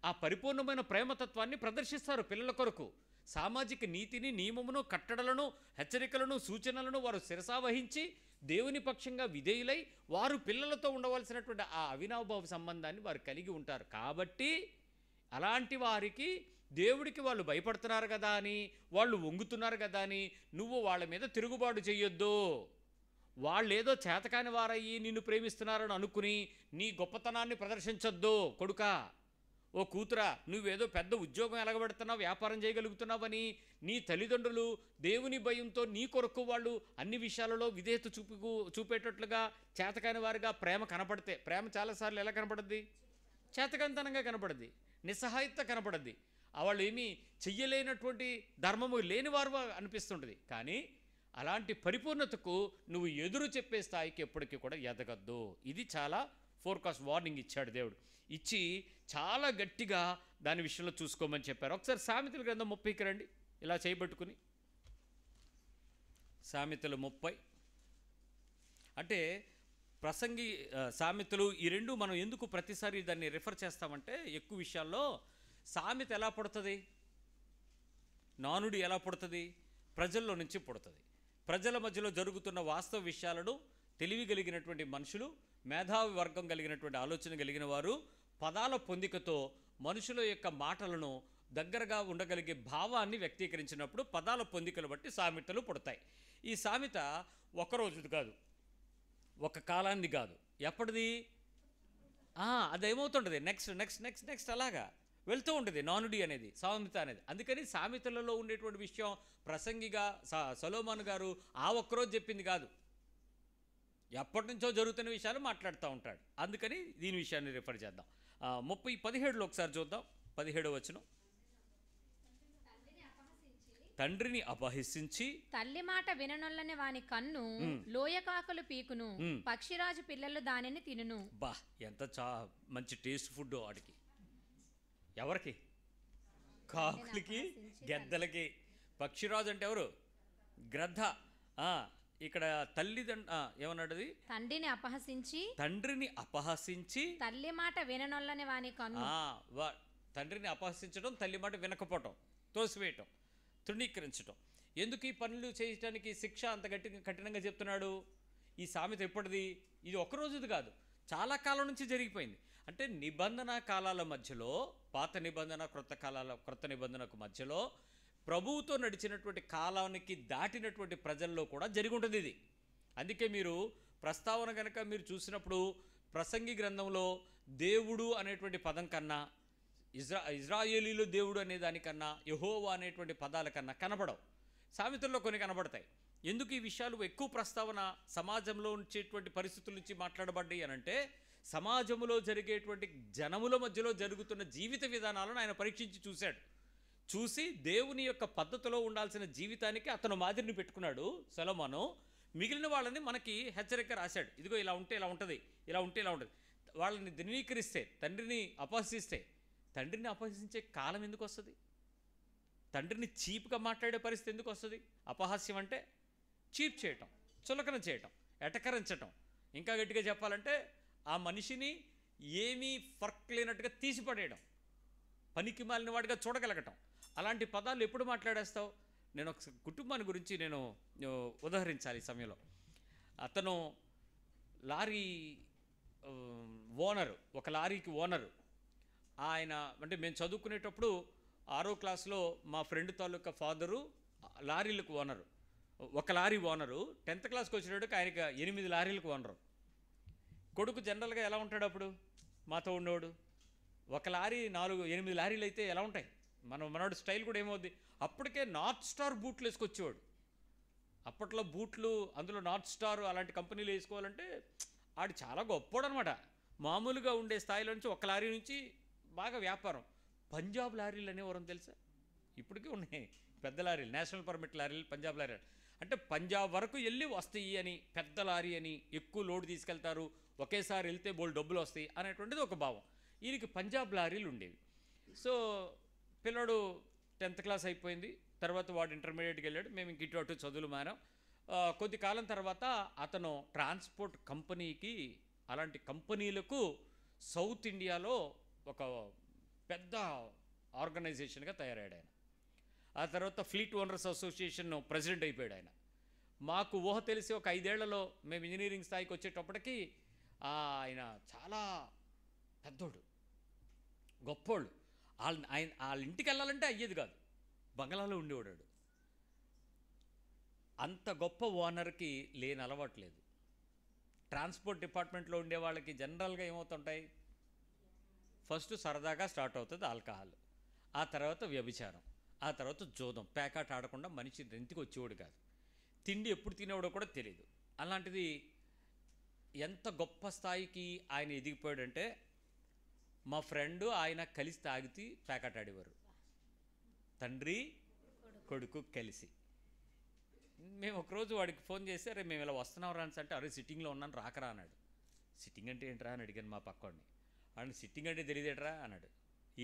ఆ పరిపూర్ణమైన ప్రేమతత్వాన్ని ప్రదర్శిస్తారు పిల్లల కొరకు. సామాజిక నీతిని, నియమమును, కట్టడలను, హెచ్చరికలను, సూచనలను వారు శిరసావహించి దేవుని పక్షంగా విధేయులై వారు పిల్లలతో ఉండవలసినటువంటి ఆ అవినాభావ సంబంధాన్ని వారు కలిగి ఉంటారు. కాబట్టి అలాంటి వారికి దేవుడికి వాళ్ళు భయపడుతున్నారు కదా అని, వాళ్ళు వంగుతున్నారు కదా అని నువ్వు వాళ్ళ మీద తిరుగుబాటు చెయ్యొద్దు. వాళ్ళేదో చేతకాని వారయ్యి నిన్ను ప్రేమిస్తున్నారని అనుకుని నీ గొప్పతనాన్ని ప్రదర్శించొద్దు కొడుకా. ఓ కూతురా, నువ్వేదో పెద్ద ఉద్యోగం ఎలగబెడుతున్నావు, వ్యాపారం చేయగలుగుతున్నావని నీ తల్లిదండ్రులు దేవుని భయంతో నీ కొరకు వాళ్ళు అన్ని విషయాలలో విధేయత చూపేటట్లుగా చేతకాని వారిగా ప్రేమ కనపడితే, ప్రేమ చాలాసార్లు ఎలా కనపడుద్ది? చేతకంతనంగా కనపడుద్ది, నిస్సహాయత కనపడుద్ది, వాళ్ళు ఏమీ చెయ్యలేనటువంటి ధర్మము లేనివారు అనిపిస్తుంటుంది. కానీ అలాంటి పరిపూర్ణతకు నువ్వు ఎదురు చెప్పే స్థాయికి ఎప్పటికీ కూడా ఎదగద్దు. ఇది చాలా ఫోర్కాస్ట్ వార్నింగ్ ఇచ్చాడు దేవుడు. ఇచ్చి చాలా గట్టిగా దాని విషయంలో చూసుకోమని చెప్పారు. ఒకసారి సామెతల గ్రంథం 30కి రండి, ఇలా చేయబట్టుకుని. సామెతలు 30 అంటే ప్రసంగి, సామెతలు, ఈ రెండు మనం ఎందుకు ప్రతిసారి దాన్ని రిఫర్ చేస్తామంటే, ఎక్కువ విషయాల్లో సామెత ఎలా పుడుతుంది, నానుడి ఎలా పుడుతుంది, ప్రజల్లో నుంచి పుడుతుంది. ప్రజల మధ్యలో జరుగుతున్న వాస్తవ విషయాలను తెలివి కలిగినటువంటి మనుషులు, మేధావి వర్గం కలిగినటువంటి ఆలోచన కలిగిన వారు పదాల పొందికతో మనుషుల యొక్క మాటలను దగ్గరగా ఉండగలిగే భావాన్ని వ్యక్తీకరించినప్పుడు పదాల పొందికలు బట్టి సామెతలు పుడతాయి. ఈ సామెత ఒక రోజుది కాదు, ఒక కాలాన్ని కాదు, ఎప్పటిది? అదేమవుతుంటుంది, నెక్స్ట్ నెక్స్ట్ నెక్స్ట్ నెక్స్ట్ అలాగా వెళ్తూ ఉంటుంది నానుడి అనేది, సామెత అనేది. అందుకని సామెతలలో ఉండేటువంటి విషయం ప్రసంగిగా సొలొమోను గారు ఆ ఒక్కరోజు చెప్పింది కాదు, ఎప్పటి నుంచో జరుగుతున్న విషయాలు మాట్లాడుతూ ఉంటాడు. అందుకని దీని విషయాన్ని రిఫర్ చేద్దాం. 17 ఒకసారి చూద్దాం. 17వ వచనం. తండ్రిని అపహసించి తల్లి మాట విననొల్లని వాని కన్ను లోయకాకులు పీకును, పక్షిరాజు పిల్లలు దానిని తినును. బా, ఎంత మంచి టేస్ట్ ఫుడ్ వాడికి. ఎవరికి? కాకులకి, గెద్దలకి. పక్షిరాజు అంటే ఎవరు? గ్రద్ద. ఇక్కడ ఏమన్నాడు? అది తండ్రిని అపహసించి తల్లి మాట విననొల్లని వాని కన్ను. తండ్రిని అపహసించడం, తల్లి మాట వినకపోవటం, తోసివేయటం, తృణీకరించటం. ఎందుకు ఈ పనులు చేయటానికి శిక్ష అంత కఠినంగా చెప్తున్నాడు? ఈ సామెత ఎప్పటిది? ఇది ఒక్కరోజుది కాదు, చాలా కాలం నుంచి జరిగిపోయింది. అంటే నిబంధన కాలాల మధ్యలో, పాత నిబంధన క్రొత్త నిబంధనకు మధ్యలో ప్రభువుతో నడిచినటువంటి కాలానికి దాటినటువంటి ప్రజల్లో కూడా జరిగి ఉంటుంది ఇది. అందుకే మీరు ప్రస్తావన కనుక మీరు చూసినప్పుడు ప్రసంగి గ్రంథంలో దేవుడు అనేటువంటి పదం కన్నా, ఇజ్రాయేలీలు దేవుడు అనే దానికన్నా, యెహోవా అనేటువంటి పదాల కన్నా కనబడవు. సామెతల్లో కొన్ని కనబడతాయి. ఎందుకు ఈ విషయాలు ఎక్కువ ప్రస్తావన సమాజంలో ఉంచేటువంటి పరిస్థితుల నుంచి మాట్లాడబడ్డాయి అనంటే, సమాజంలో జరిగేటువంటి జనముల మధ్యలో జరుగుతున్న జీవిత విధానాలను ఆయన పరీక్షించి చూసి దేవుని యొక్క పద్ధతిలో ఉండాల్సిన జీవితానికి అతను మాదిరిని పెట్టుకున్నాడు సొలొమోను. మిగిలిన వాళ్ళని మనకి హెచ్చరిక రాశాడు. ఇదిగో ఇలా ఉంటే ఇలా ఉంటుంది, ఇలా ఉంటే ఇలా ఉంటుంది. వాళ్ళని ధృవీకరిస్తే, తండ్రిని అపహసించే కాలం ఎందుకు వస్తుంది? తండ్రిని చీప్గా మాట్లాడే పరిస్థితి ఎందుకు వస్తుంది? అపహాస్యం అంటే చీప్ చేయటం, చులకన చేయటం, ఎటకరించటం. ఇంకా గట్టిగా చెప్పాలంటే ఆ మనిషిని ఏమీ ఫర్క్ లేనట్టుగా తీసిపడేయడం, పనికి మాలిన వాడిగా చూడగలగటం. అలాంటి పదాలు ఎప్పుడు మాట్లాడేస్తావు? నేను ఒక కుటుంబాన్ని గురించి నేను ఉదాహరించాలి ఈ సమయంలో. అతను లారీ ఓనరు, ఒక లారీకి ఓనరు. ఆయన అంటే మేము చదువుకునేటప్పుడు 6వ క్లాస్లో మా ఫ్రెండ్ తాలూకా ఫాదరు లారీలకు ఓనరు, ఒక లారీ ఓనరు. 10th క్లాస్కి వచ్చేటప్పటికి ఆయనకి 8 లారీలకు ఓనరు. కొడుకు జనరల్గా ఎలా ఉంటాడు అప్పుడు? మాతో ఉండేవాడు. ఒక లారీ 8 లారీలు అయితే ఎలా ఉంటాయి? మనోడు స్టైల్ కూడా ఏమవుద్ది? అప్పటికే నార్త్ స్టార్ బూట్లు వేసుకొచ్చేవాడు. అప్పట్లో బూట్లు, అందులో నార్త్ స్టార్ అలాంటి కంపెనీలు వేసుకోవాలంటే ఆడు చాలా గొప్పోడు అనమాట. మామూలుగా ఉండే స్థాయిలో నుంచి ఒక లారీ నుంచి బాగా వ్యాపారం. పంజాబ్ లారీలు అనేవారం తెలుసా? ఇప్పటికీ ఉన్నాయి పెద్ద లారీలు, నేషనల్ పర్మిట్ లారీలు, పంజాబ్ లారీలు. అంటే పంజాబ్ వరకు వెళ్ళి వస్తాయి అని, పెద్ద లారీ అని, ఎక్కువ లోడ్ తీసుకెళ్తారు, ఒకేసారి వెళ్తే బోల్ డబ్బులు వస్తాయి అనేటువంటిది ఒక భావం. ఈయనకి పంజాబ్ లారీలు ఉండేవి. సో పిల్లడు 10th క్లాస్ అయిపోయింది, తర్వాత వాడు ఇంటర్మీడియట్కి వెళ్ళాడు. మేము ఇంక ఇటు అటు చదువులు మారాం. కొద్ది కాలం తర్వాత అతను ట్రాన్స్పోర్ట్ కంపెనీకి, అలాంటి కంపెనీలకు సౌత్ ఇండియాలో ఒక పెద్ద ఆర్గనైజేషన్గా తయారయ్యాడు ఆయన. ఆ తర్వాత ఫ్లీట్ ఓనర్స్ అసోసియేషన్ ప్రెసిడెంట్ అయిపోయాడు ఆయన. మాకు ఊహ తెలిసి ఒక 5 ఏళ్లలో మేము ఇంజనీరింగ్ స్థాయికి వచ్చేటప్పటికి ఆయన చాలా పెద్దోడు, గొప్పోళ్ళు. వాళ్ళ ఇంటికి వెళ్ళాలంటే అయ్యేది కాదు, బంగ్లాలో ఉండేవాడు. అంత గొప్ప ఓనర్కి లేని అలవాట్లేదు. ట్రాన్స్పోర్ట్ డిపార్ట్మెంట్లో ఉండే వాళ్ళకి జనరల్గా ఏమవుతుంటాయి? ఫస్ట్ సరదాగా స్టార్ట్ అవుతుంది ఆల్కహాల్, ఆ తర్వాత వ్యభిచారం, ఆ తర్వాత జోదం. పేకాట ఆడకుండా మనిషి ఇంటికి వచ్చేవాడు కాదు, తిండి ఎప్పుడు తినేవాడో కూడా తెలియదు. అలాంటిది ఎంత గొప్ప స్థాయికి ఆయన ఎదిగిపోయాడంటే, మా ఫ్రెండు ఆయన కలిసి తాగితే పేకాట ఆడేవారు, తండ్రి కొడుకు కలిసి. మేము ఒకరోజు వాడికి ఫోన్ చేసి, అరే మేము ఇలా వస్తున్నాం రా అంటే, అరే సిట్టింగ్లో ఉన్నాను రాకరా అన్నాడు. సిట్టింగ్ అంటే ఏంట్రా అని అడిగాను మా పక్కవాడిని. ఆయన సిట్టింగ్ అంటే తెలియదేట్రా అన్నాడు.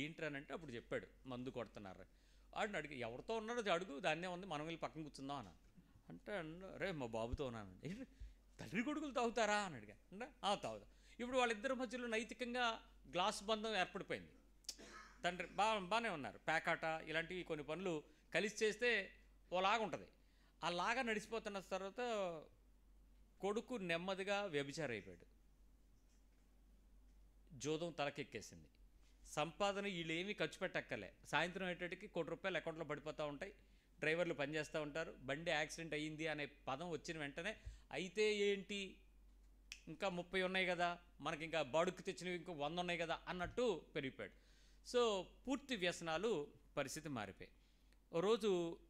ఏంట్రా అని అంటే అప్పుడు చెప్పాడు, మందు కొడుతున్నారు. వాడిని అడిగి, ఎవరితో ఉన్నాడో అడుగు, దాన్నే ఉంది, మనం వెళ్ళి పక్కన కూర్చుందాం అన్న అంటే, రే మా బాబుతో ఉన్నాను. ఏంటి తండ్రి కొడుకులు తాగుతారా అని అడిగా. అంటే తాగుతా. ఇప్పుడు వాళ్ళిద్దరి మధ్యలో నైతికంగా గ్లాస్ బంధం ఏర్పడిపోయింది. తండ్రి బాగానే ఉన్నారు, పేకాట ఇలాంటివి కొన్ని పనులు కలిసి చేస్తే ఓలాగా ఉంటుంది. అలాగా నడిచిపోతున్న తర్వాత కొడుకు నెమ్మదిగా వ్యభిచారం అయిపోయాడు, జోదం తలకెక్కేసింది. సంపాదన వీళ్ళు ఏమీ ఖర్చు పెట్టక్కలే. సాయంత్రం అయ్యేటట్టుకి ₹1 అకౌంట్లో పడిపోతూ ఉంటాయి, డ్రైవర్లు పనిచేస్తూ ఉంటారు. బండి యాక్సిడెంట్ అయ్యింది అనే పదం వచ్చిన వెంటనే, అయితే ఏంటి ఇంకా 30 ఉన్నాయి కదా, మనకి ఇంకా బాడుక్కి తెచ్చినవి ఇంకో 100 ఉన్నాయి కదా అన్నట్టు పెరిగిపోయాడు. సో పూర్తి వ్యసనాలు, పరిస్థితి మారిపోయాయి. ఓ రోజు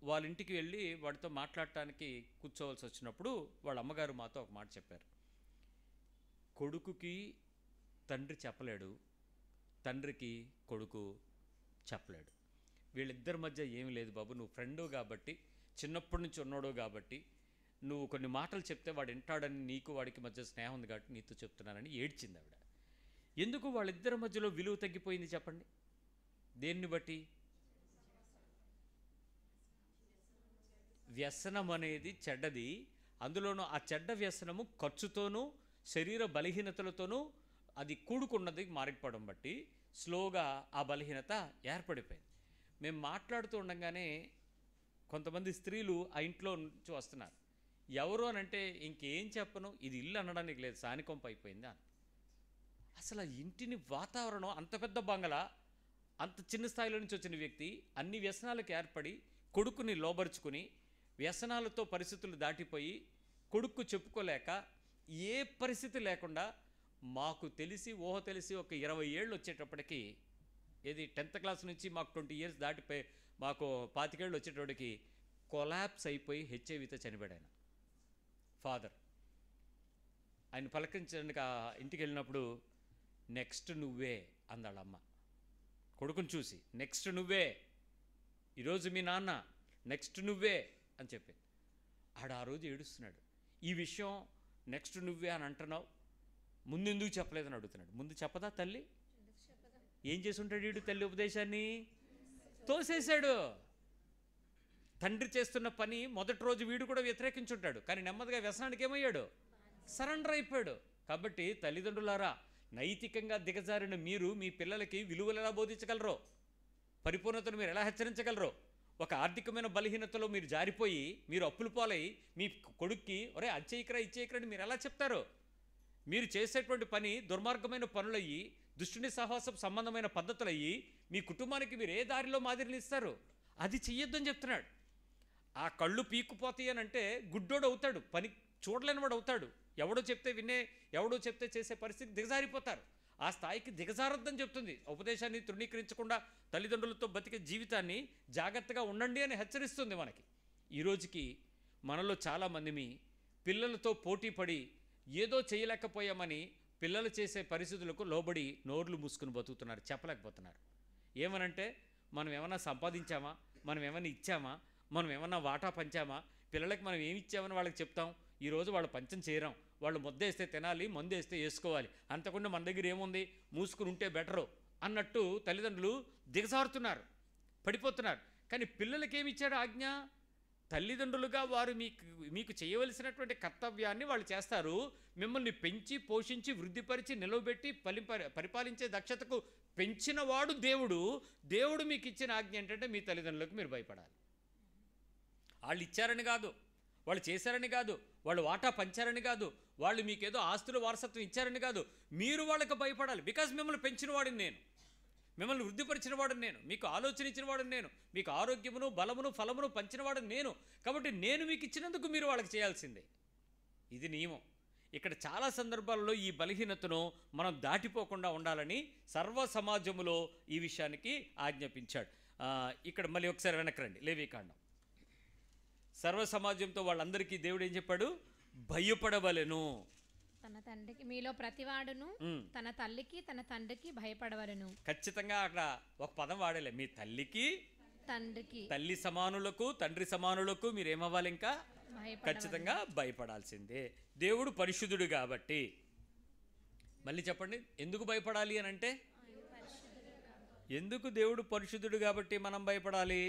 వాళ్ళ ఇంటికి వెళ్ళి వాడితో మాట్లాడటానికి కూర్చోవలసి వచ్చినప్పుడు వాళ్ళ అమ్మగారు మాతో ఒక మాట చెప్పారు. కొడుకుకి తండ్రి చెప్పలేడు, తండ్రికి కొడుకు చెప్పలేడు. వీళ్ళిద్దరి మధ్య ఏమీ లేదు బాబు, నువ్వు ఫ్రెండు కాబట్టి, చిన్నప్పటి నుంచి ఉన్నాడు కాబట్టి, నువ్వు కొన్ని మాటలు చెప్తే వాడు వింటాడని, నీకు వాడికి మధ్య స్నేహం ఉంది కాబట్టి నీతో చెప్తున్నానని ఏడ్చింది ఆవిడ. ఎందుకు వాళ్ళిద్దరి మధ్యలో విలువ తగ్గిపోయింది చెప్పండి? దేన్ని బట్టి? వ్యసనం అనేది చెడ్డది, అందులోనూ ఆ చెడ్డ వ్యసనము ఖర్చుతోనూ శరీర బలహీనతలతోనూ అది కూడుకున్నది మారిపోవడం బట్టి స్లోగా ఆ బలహీనత ఏర్పడిపోయింది. మేము మాట్లాడుతూ ఉండగానే కొంతమంది స్త్రీలు ఆ ఇంట్లో నుంచి వస్తున్నారు. ఎవరు అని అంటే ఇంకేం చెప్పను, ఇది ఇల్లు అనడానికి లేదు, సానికొంప అయిపోయింది అని. అసలు ఆ ఇంటిని వాతావరణం, అంత పెద్ద బంగళా, అంత చిన్న స్థాయిలో నుంచి వచ్చిన వ్యక్తి అన్ని వ్యసనాలకు ఏర్పడి కొడుకుని లోబరుచుకుని వ్యసనాలతో పరిస్థితులు దాటిపోయి కొడుకు చెప్పుకోలేక ఏ పరిస్థితి లేకుండా, మాకు తెలిసి ఊహ తెలిసి ఒక 20 ఏళ్ళు వచ్చేటప్పటికి, ఏది 10th క్లాస్ నుంచి మాకు 20 years దాటిపోయి మాకు 25 ఏళ్ళు వచ్చేటప్పటికి కొలాప్స్ అయిపోయి హెచ్ఐవితో చనిపోయాడు ఆయన ఫాదర్. ఆయన పలకరించడానికి ఆ ఇంటికి వెళ్ళినప్పుడు, నెక్స్ట్ నువ్వే అందాళ్ళమ్మ కొడుకుని చూసి, నెక్స్ట్ నువ్వే, ఈరోజు మీ నాన్న, నెక్స్ట్ నువ్వే అని చెప్పి. ఆ రోజు ఏడుస్తున్నాడు. ఈ విషయం నెక్స్ట్ నువ్వే అని అంటున్నావు, ముందెందుకు చెప్పలేదని అడుగుతున్నాడు. ముందు చెప్పదా తల్లి? ఏం చేసి ఉంటాడు వీడు? తల్లి ఉపదేశాన్ని తోసేశాడు. తండ్రి చేస్తున్న పని మొదటి రోజు వీడు కూడా వ్యతిరేకించుంటాడు, కానీ నెమ్మదిగా వ్యసనానికి ఏమయ్యాడు? సరెండర్ అయిపోయాడు. కాబట్టి తల్లిదండ్రులారా, నైతికంగా దిగజారిన మీరు మీ పిల్లలకి విలువలు ఎలా బోధించగలరో, పరిపూర్ణతను మీరు ఎలా హెచ్చరించగలరో, ఒక ఆర్థికమైన బలహీనతలో మీరు జారిపోయి మీరు అప్పులు పాలై మీ కొడుక్కి ఒరే అచ్చేయకరా ఇచ్చేయకరా అని మీరు ఎలా చెప్తారో? మీరు చేసేటువంటి పని దుర్మార్గమైన పనులయ్యి, దుష్టుని సహవాసం సంబంధమైన పద్ధతులయ్యి మీ కుటుంబానికి మీరు ఏ దారిలో మాదిరిని ఇస్తారు? అది చెయ్యొద్దని చెప్తున్నాడు. ఆ కళ్ళు పీక్కుపోతాయి అని అంటే గుడ్డోడు అవుతాడు, పని చూడలేనివాడు అవుతాడు. ఎవడో చెప్తే చేసే పరిస్థితి దిగజారిపోతారు. ఆ స్థాయికి దిగజారొద్దని చెప్తుంది. ఉపదేశాన్ని తృణీకరించకుండా తల్లిదండ్రులతో బతికే జీవితాన్ని జాగ్రత్తగా ఉండండి అని హెచ్చరిస్తుంది మనకి. ఈరోజుకి మనలో చాలామంది పిల్లలతో పోటీ పడి ఏదో చేయలేకపోయామని పిల్లలు చేసే పరిస్థితులకు లోబడి నోర్లు మూసుకుని బతుకుతున్నారు, చెప్పలేకపోతున్నారు. ఏమనంటే, మనం ఏమన్నా సంపాదించామా, మనం ఏమన్నా ఇచ్చామా, మనం ఏమన్నా వాటా పంచామా, పిల్లలకి మనం ఏమి ఇచ్చామని వాళ్ళకి చెప్తాం. ఈరోజు వాళ్ళు పంచం చేయరం, వాళ్ళు ముద్దేస్తే తినాలి, మందేస్తే వేసుకోవాలి, అంతకుండా మన దగ్గర ఏముంది, మూసుకుని ఉంటే బెటరు అన్నట్టు తల్లిదండ్రులు దిగజారుతున్నారు, పడిపోతున్నారు. కానీ పిల్లలకి ఏమి ఇచ్చాడు ఆజ్ఞ? తల్లిదండ్రులుగా వారు మీకు చేయవలసినటువంటి కర్తవ్యాన్ని వాళ్ళు చేస్తారు. మిమ్మల్ని పెంచి పోషించి వృద్ధిపరిచి నిలవబెట్టి పరిపాలించే దక్షతకు పెంచిన వాడు దేవుడు. దేవుడు మీకు ఇచ్చిన ఆజ్ఞ ఏంటంటే మీ తల్లిదండ్రులకు మీరు భయపడాలి. వాళ్ళు ఇచ్చారని కాదు, వాళ్ళు చేశారని కాదు, వాళ్ళు వాటా పంచారని కాదు, వాళ్ళు మీకేదో ఆస్తుల వారసత్వం ఇచ్చారని కాదు, మీరు వాళ్ళకి భయపడాలి. బికాజ్ మిమ్మల్ని పెంచిన వాడిని నేను, మిమ్మల్ని వృద్ధిపరిచిన వాడిని నేను, మీకు ఆలోచన ఇచ్చిన వాడిని నేను, మీకు ఆరోగ్యమును బలమును ఫలమును పంచిన వాడిని నేను. కాబట్టి నేను మీకు ఇచ్చినందుకు మీరు వాళ్ళకి చేయాల్సిందే. ఇది నియమం. ఇక్కడ చాలా సందర్భాల్లో ఈ బలహీనతను మనం దాటిపోకుండా ఉండాలని సర్వ సమాజములో ఈ విషయానికి ఆజ్ఞాపించాడు. ఇక్కడ మళ్ళీ ఒకసారి వెనక్కి రండి, లేవీకాండం. సర్వ సమాజంతో వాళ్ళందరికీ దేవుడు ఏం చెప్పాడు? భయపడవలెను. తన తండ్రికి మీలో ప్రతివాడును తన తల్లికి తన తండ్రికి భయపడవలెను. ఖచ్చితంగా అక్కడ ఒక పదం వాడలే, మీ తల్లికి తండ్రికి, తల్లి సమానులకు తండ్రి సమానులకు మీరేమవ్వాలి? ఇంకా ఖచ్చితంగా భయపడాల్సిందే. దేవుడు పరిశుద్ధుడు కాబట్టి. మళ్ళీ చెప్పండి, ఎందుకు భయపడాలి అని అంటే, ఎందుకు దేవుడు పరిశుద్ధుడు కాబట్టి మనం భయపడాలి?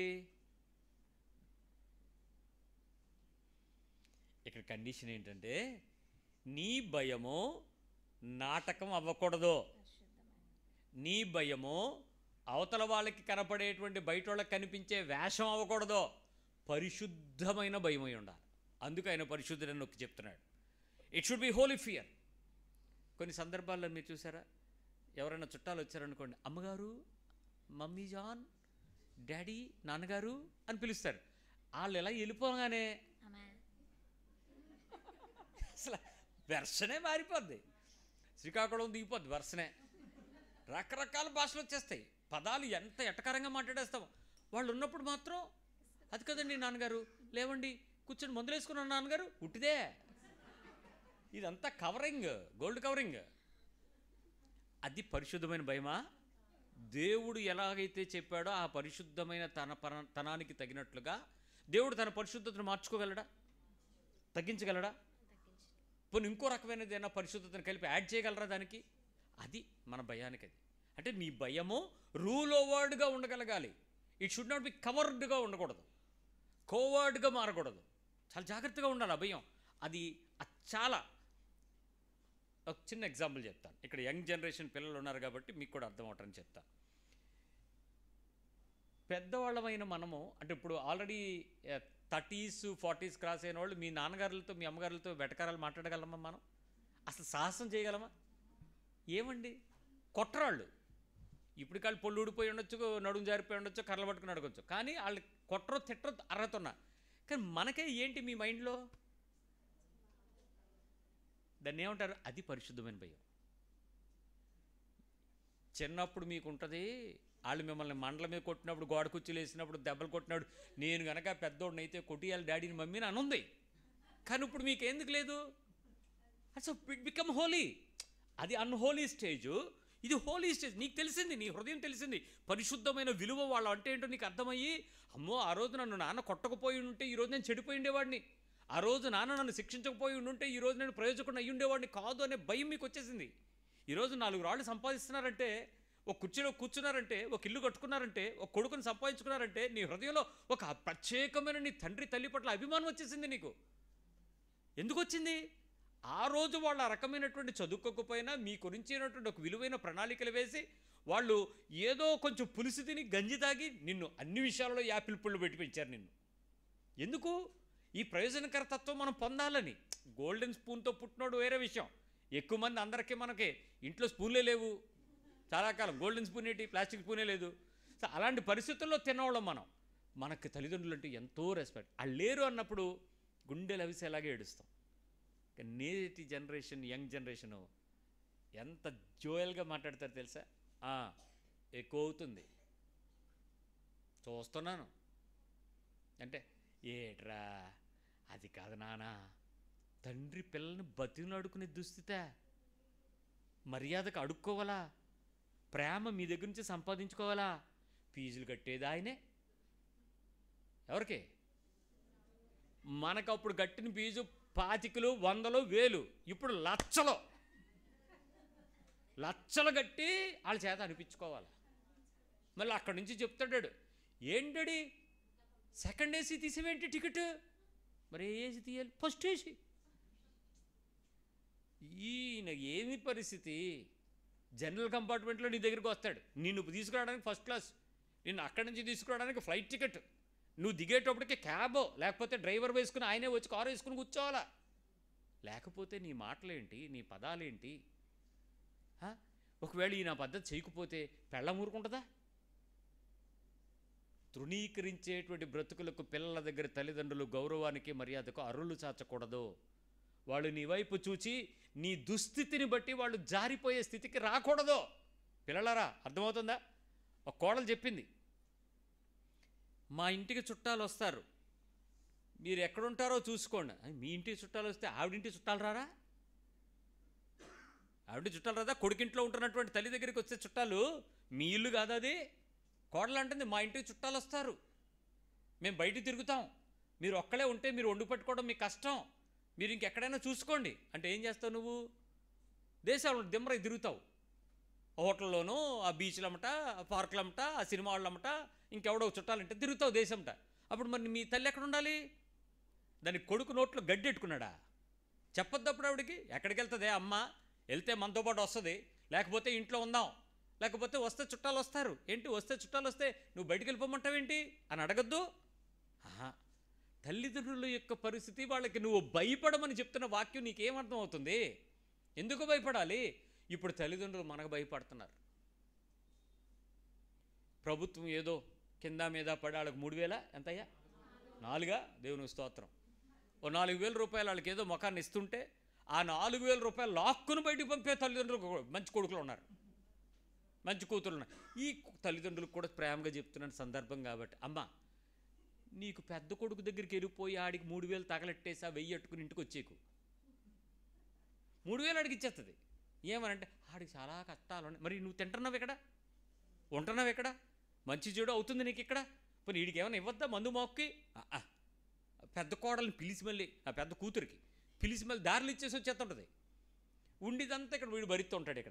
ఇక్కడ కండిషన్ ఏంటంటే, నీ భయము నాటకం అవ్వకూడదు. నీ భయము అవతల వాళ్ళకి కనపడేటువంటి బయట వాళ్ళకి కనిపించే వేషం అవ్వకూడదు. పరిశుద్ధమైన భయమై ఉండాలి. అందుకు ఆయన పరిశుద్ధుడని నొక్కి చెప్తున్నాడు. It should be Holi fear. కొన్ని సందర్భాల్లో మీరు చూసారా, ఎవరైనా చుట్టాలు వచ్చారనుకోండి, అమ్మగారు, మమ్మీ జాన్, డాడీ, నాన్నగారు అని పిలుస్తారు. వాళ్ళు ఎలా వెళ్ళిపోగానే అసలు వెర్షనే మారిపోద్ది. శ్రీకాకుళం దిగిపోద్ది వెర్షనే. రకరకాల భాషలు వచ్చేస్తాయి, పదాలు ఎంత ఎటకారంగా మాట్లాడేస్తాం. వాళ్ళు ఉన్నప్పుడు మాత్రం అది కదండి నాన్నగారు, లేవండి, కూర్చొని మందులు వేసుకున్నాను నాన్నగారు, ఉట్టిదే. ఇదంతా కవరింగ్, గోల్డ్ కవరింగ్. అది పరిశుద్ధమైన భయమా? దేవుడు ఎలాగైతే చెప్పాడో ఆ పరిశుద్ధమైన తనానికి తగినట్లుగా దేవుడు తన పరిశుద్ధతను మార్చుకోగలడా? తగ్గించగలడా? పోనీ ఇంకో రకమైనది ఏదైనా పరిశుద్ధతను కలిపి యాడ్ చేయగలరా దానికి? అది మన భయానికి. అది అంటే నీ భయము రూల్ ఓవర్డ్గా ఉండగలగాలి. ఇట్ షుడ్ నాట్ బి కవర్డ్గా ఉండకూడదు, కోవర్డ్గా మారకూడదు. చాలా జాగ్రత్తగా ఉండాలి ఆ భయం. అది చాలా. ఒక చిన్న ఎగ్జాంపుల్ చెప్తాను. ఇక్కడ యంగ్ జనరేషన్ పిల్లలు ఉన్నారు కాబట్టి మీకు కూడా అర్థం అవటని చెప్తాను. పెద్దవాళ్ళమైన మనము, అంటే ఇప్పుడు ఆల్రెడీ 30s 40s క్రాస్ అయిన వాళ్ళు మీ నాన్నగారులతో మీ అమ్మగారులతో వెటకారాలు మాట్లాడగలమా? మనం అసలు సాహసం చేయగలమా? ఏమండి, కొట్టరాళ్ళు. ఇప్పుడు కాళ్ళు పొళ్ళు ఊడిపోయి ఉండొచ్చు, నడుము జారిపోయి ఉండొచ్చు, కర్రలు పట్టుకుని అడగొచ్చు, కానీ వాళ్ళు కొట్టరో తిట్టరో అర్హత ఉన్నా. కానీ మనకే ఏంటి మీ మైండ్లో? దాన్ని ఏమంటారు? అది పరిశుద్ధమైన భయం. చిన్నప్పుడు మీకు ఉంటుంది, వాళ్ళు మిమ్మల్ని మండల మీద కొట్టినప్పుడు, గోడ కుర్చీలు వేసినప్పుడు, దెబ్బలు కొట్టినప్పుడు, నేను కనుక పెద్దోడిని అయితే కొట్టియాలి డాడీని మమ్మీని అని ఉంది. కానీ ఇప్పుడు మీకు ఎందుకు లేదు? అసలు ఇట్ బికమ్ హోలీ. అది అన్హోలీ స్టేజు, ఇది హోలీ స్టేజ్. నీకు తెలిసింది, నీ హృదయం తెలిసింది పరిశుద్ధమైన విలువ వాళ్ళు అంటే ఏంటో నీకు అర్థమయ్యి, అమ్మో ఆ రోజు నన్ను నాన్న కొట్టకపోయి ఉంటే ఈరోజు నేను చెడిపోయి ఉండేవాడిని, ఆ రోజు నాన్న నన్ను శిక్షించకపోయి ఉంటే ఈరోజు నేను ప్రయోజకుడిని అయ్యి ఉండేవాడిని కాదు అనే భయం మీకు వచ్చేసింది. ఈరోజు 4 రాళ్ళు సంపాదిస్తున్నారంటే, ఒక కుర్చీలో కూర్చున్నారంటే, ఒక ఇల్లు కట్టుకున్నారంటే, ఒక కొడుకుని సంపాదించుకున్నారంటే, నీ హృదయంలో ఒక ప్రత్యేకమైన నీ తండ్రి తల్లి పట్ల అభిమానం వచ్చేసింది నీకు. ఎందుకు వచ్చింది? ఆ రోజు వాళ్ళు ఆ రకమైనటువంటి చదువుకోకపోయినా మీ గురించినటువంటి ఒక విలువైన ప్రణాళికలు వేసి, వాళ్ళు ఏదో కొంచెం పులుసు తిని గంజి తాగి నిన్ను అన్ని విషయాలలో యాపిల్ పుళ్ళు పెట్టి పెంచారు నిన్ను. ఎందుకు? ఈ ప్రయోజనకర తత్వం మనం పొందాలని. గోల్డెన్ స్పూన్తో పుట్టినోడు వేరే విషయం. ఎక్కువ మంది అందరికీ మనకి ఇంట్లో స్పూన్లే లేవు, చాలా కాలం గోల్డెన్ స్పూన్ ఏంటి, ప్లాస్టిక్ స్పూనే లేదు. సో అలాంటి పరిస్థితుల్లో తిన్నవాళ్ళం మనం. మనకి తల్లిదండ్రులు అంటే ఎంతో రెస్పెక్ట్. వాళ్ళు లేరు అన్నప్పుడు గుండెలు అవిసేలాగే ఏడుస్తాం. నేటి జనరేషన్, యంగ్ జనరేషను ఎంత జోయల్గా మాట్లాడతారు తెలుసా? ఎక్కువ అవుతుంది చూస్తున్నాను అంటే, ఏట్రా అది కాదు నాన్న, తండ్రి పిల్లల్ని బతిలాడుకునే దుస్థితే, మర్యాదకు అడుక్కోవాలా, ప్రేమ మీ దగ్గర నుంచి సంపాదించుకోవాలా, ఫీజులు కట్టేది ఆయనే. ఎవరికి? మనకప్పుడు కట్టిన ఫీజు 25,000, 100,000, 1000, ఇప్పుడు లక్షలు కట్టి వాళ్ళ చేత అనిపించుకోవాలి. మళ్ళీ అక్కడి నుంచి చెప్తాడు, ఏంటడి సెకండ్ ఏసీ తీసేవేంటి టికెట్? మరి ఏ ఏసీ తీయాలి? First AC. ఈయన ఏమి పరిస్థితి? జనరల్ కంపార్ట్మెంట్లో నీ దగ్గరికి వస్తాడు, నిన్ను తీసుకురావడానికి ఫస్ట్ క్లాస్, నిన్ను అక్కడి నుంచి తీసుకురావడానికి ఫ్లైట్ టికెట్, నువ్వు దిగేటప్పటికి క్యాబో లేకపోతే డ్రైవర్ వేసుకుని ఆయనే వచ్చి కారు వేసుకుని కూర్చోవాలా. లేకపోతే నీ మాటలేంటి, నీ పదాలేంటి? ఒకవేళ ఈ నా పద్ధతి చేయకపోతే పెళ్ళం ఊరుకుంటుందా? తృణీకరించేటువంటి బ్రతుకులకు పిల్లల దగ్గర తల్లిదండ్రులు గౌరవానికి మర్యాదకు అరులు చాచకూడదు. వాళ్ళు నీ వైపు చూచి నీ దుస్థితిని బట్టి వాళ్ళు జారిపోయే స్థితికి రాకూడదు. పిల్లలారా, అర్థమవుతుందా? ఒక కోడలు చెప్పింది, మా ఇంటికి చుట్టాలు వస్తారు, మీరు ఎక్కడుంటారో చూసుకోండి. మీ ఇంటికి చుట్టాలు వస్తే ఆవిడింటి చుట్టాలు రారా? ఆవిడ చుట్టాలు రాదా? కొడుకింట్లో ఉంటున్నటువంటి తల్లి దగ్గరికి వచ్చే చుట్టాలు మీ ఇల్లు కాదా అది? కోడలు అంటుంది, మా ఇంటికి చుట్టాలు వస్తారు, మేము బయట తిరుగుతాం, మీరు ఒక్కడే ఉంటే మీరు వండు పెట్టుకోవడం మీకు కష్టం, మీరు ఇంకెక్కడైనా చూసుకోండి అంటే ఏం చేస్తావు నువ్వు? దేశాలు దిమ్మరై తిరుగుతావు, హోటల్లోనూ, ఆ బీచ్లమ్మట, ఆ పార్కులమ్మట, ఆ సినిమా వాళ్ళమ్మట, ఇంకెవడో చుట్టాలంటే తిరుగుతావు దేశంట. అప్పుడు మరి మీ తల్లి ఎక్కడ ఉండాలి? దాని కొడుకు నోట్లో గడ్డెట్టుకున్నాడా? చెప్పొద్దప్పుడు ఆవిడికి. ఎక్కడికి వెళ్తుంది అమ్మ? వెళ్తే మనతో పాటు వస్తుంది, లేకపోతే ఇంట్లో ఉందాం, లేకపోతే వస్తే చుట్టాలు వస్తారు. ఏంటి వస్తే చుట్టాలు వస్తే నువ్వు బయటికి వెళ్ళిపోమంటావేంటి అని అడగద్దు. తల్లిదండ్రుల యొక్క పరిస్థితి, వాళ్ళకి నువ్వు భయపడమని చెప్తున్న వాక్యం నీకేమర్థం అవుతుంది? ఎందుకు భయపడాలి? ఇప్పుడు తల్లిదండ్రులు మనకు భయపడుతున్నారు. ప్రభుత్వం ఏదో కింద మీద పడి వాళ్ళకి 3,000 ఎంతయ్యా? 4 దేవుని స్తోత్రం. ఓ 4,000 రూపాయలు వాళ్ళకి ఏదో మొఖాన్ని ఇస్తుంటే ఆ 4,000 రూపాయలు లాక్కుని బయటికి పంపే తల్లిదండ్రులు మంచి కొడుకులు ఉన్నారు, మంచి కూతురు ఉన్నారు. ఈ తల్లిదండ్రులకు కూడా ప్రేమగా చెప్తున్నాను సందర్భం కాబట్టి, అమ్మ నీకు పెద్ద కొడుకు దగ్గరికి వెళ్ళిపోయి ఆడికి 3,000 తగలెట్టేసి 1,000 అట్టుకుని ఇంటికి వచ్చేకు. 3,000 ఆడికి ఇచ్చేస్తుంది. ఏమనంటే ఆడికి చాలా కష్టాలు ఉన్నాయి. మరి నువ్వు తింటున్నావు ఎక్కడ, ఉంటున్నావు ఎక్కడ, మంచి చెడు అవుతుంది నీకు ఇక్కడ. మరి వీడికి ఏమైనా ఇవ్వద్దా మందు మొక్కి? పెద్ద కోడల్ని పిలిచి మళ్ళీ, ఆ పెద్ద కూతురికి పిలిచి మళ్ళీ దారిలు ఇచ్చేసి వచ్చేస్తుంటుంది. ఉండిదంతా ఇక్కడ వీడు భరిస్తూ ఉంటాడు.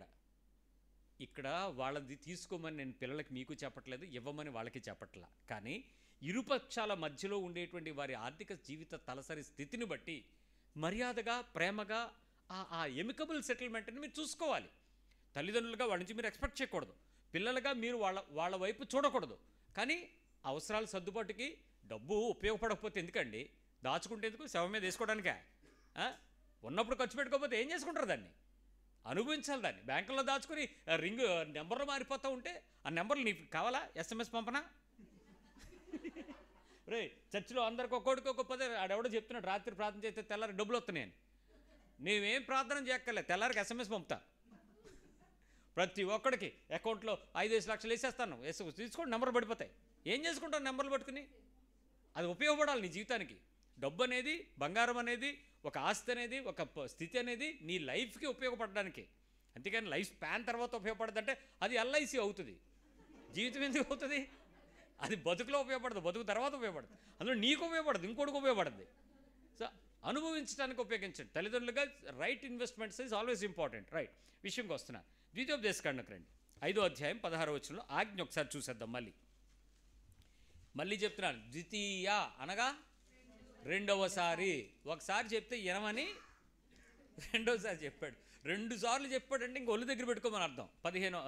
ఇక్కడ వాళ్ళది తీసుకోమని నేను పిల్లలకి మీకు చెప్పట్లేదు, ఇవ్వమని వాళ్ళకి చెప్పట్లా. కానీ ఇరుపక్షాల మధ్యలో ఉండేటువంటి వారి ఆర్థిక జీవిత తలసరి స్థితిని బట్టి మర్యాదగా, ప్రేమగా ఆ ఎమికబుల్ సెటిల్మెంట్ని మీరు చూసుకోవాలి. తల్లిదండ్రులుగా వాళ్ళ నుంచి మీరు ఎక్స్పెక్ట్ చేయకూడదు, పిల్లలుగా మీరు వాళ్ళ వైపు చూడకూడదు. కానీ అవసరాల సర్దుబాటుకి డబ్బు ఉపయోగపడకపోతే ఎందుకండి? దాచుకుంటే ఎందుకు? శవం మీద వేసుకోవడానికే. ఉన్నప్పుడు ఖర్చు పెట్టుకోకపోతే ఏం చేసుకుంటారు? దాన్ని అనుభవించాలి. దాన్ని బ్యాంకుల్లో దాచుకుని రింగ్ నెంబర్లు మారిపోతూ ఉంటే ఆ నెంబర్లు నీకు కావాలా? SMS పంపనా? రే చర్చిలో అందరికి ఒక్కొక్కడికి ఒక్కొక్క 10 ఆడెవడో చెప్తున్నాడు, రాత్రి ప్రార్థన చేస్తే తెల్లారి డబ్బులు వస్తున్నాయని. నేనేం ప్రార్థన చేయక్కర్లేదు, తెల్లారికి SMS పంపుతా. ప్రతి ఒక్కడికి అకౌంట్లో 5-5 లక్షలు వేసేస్తాను, తీసుకోండి, నెంబర్లు పడిపోతాయి. ఏం చేసుకుంటాను నెంబర్లు పట్టుకుని? అది ఉపయోగపడాలి నీ జీవితానికి. డబ్బు అనేది, బంగారం అనేది, ఒక ఆస్తి అనేది, ఒక స్థితి అనేది నీ లైఫ్కి ఉపయోగపడడానికి. అంతేకాని లైఫ్ స్పాన్ తర్వాత ఉపయోగపడదంటే అది LIC అవుతుంది. జీవితం ఎందుకు అవుతుంది? అది బతుకులో ఉపయోగపడదు, బతుకు తర్వాత ఉపయోగపడుతుంది. అందులో నీకు ఉపయోగపడదు, ఇంకోటికి ఉపయోగపడుతుంది. సో అనుభవించడానికి ఉపయోగించండి. తల్లిదండ్రులుగా right investments is always important. Right విషయంకి వస్తున్నా. ద్వితీయోపదేశకాండకు రండి, 5వ అధ్యాయం 16వ వచనంలో ఆజ్ఞ ఒకసారి చూసేద్దాం. మళ్ళీ చెప్తున్నాను, ద్వితీయ అనగా రెండవసారి. ఒకసారి చెప్తే వినమని రెండోసారి చెప్పాడు. 2 సార్లు చెప్పాడంటే ఇంక ఒళ్ళు దగ్గర పెట్టుకోమని అర్థం. 15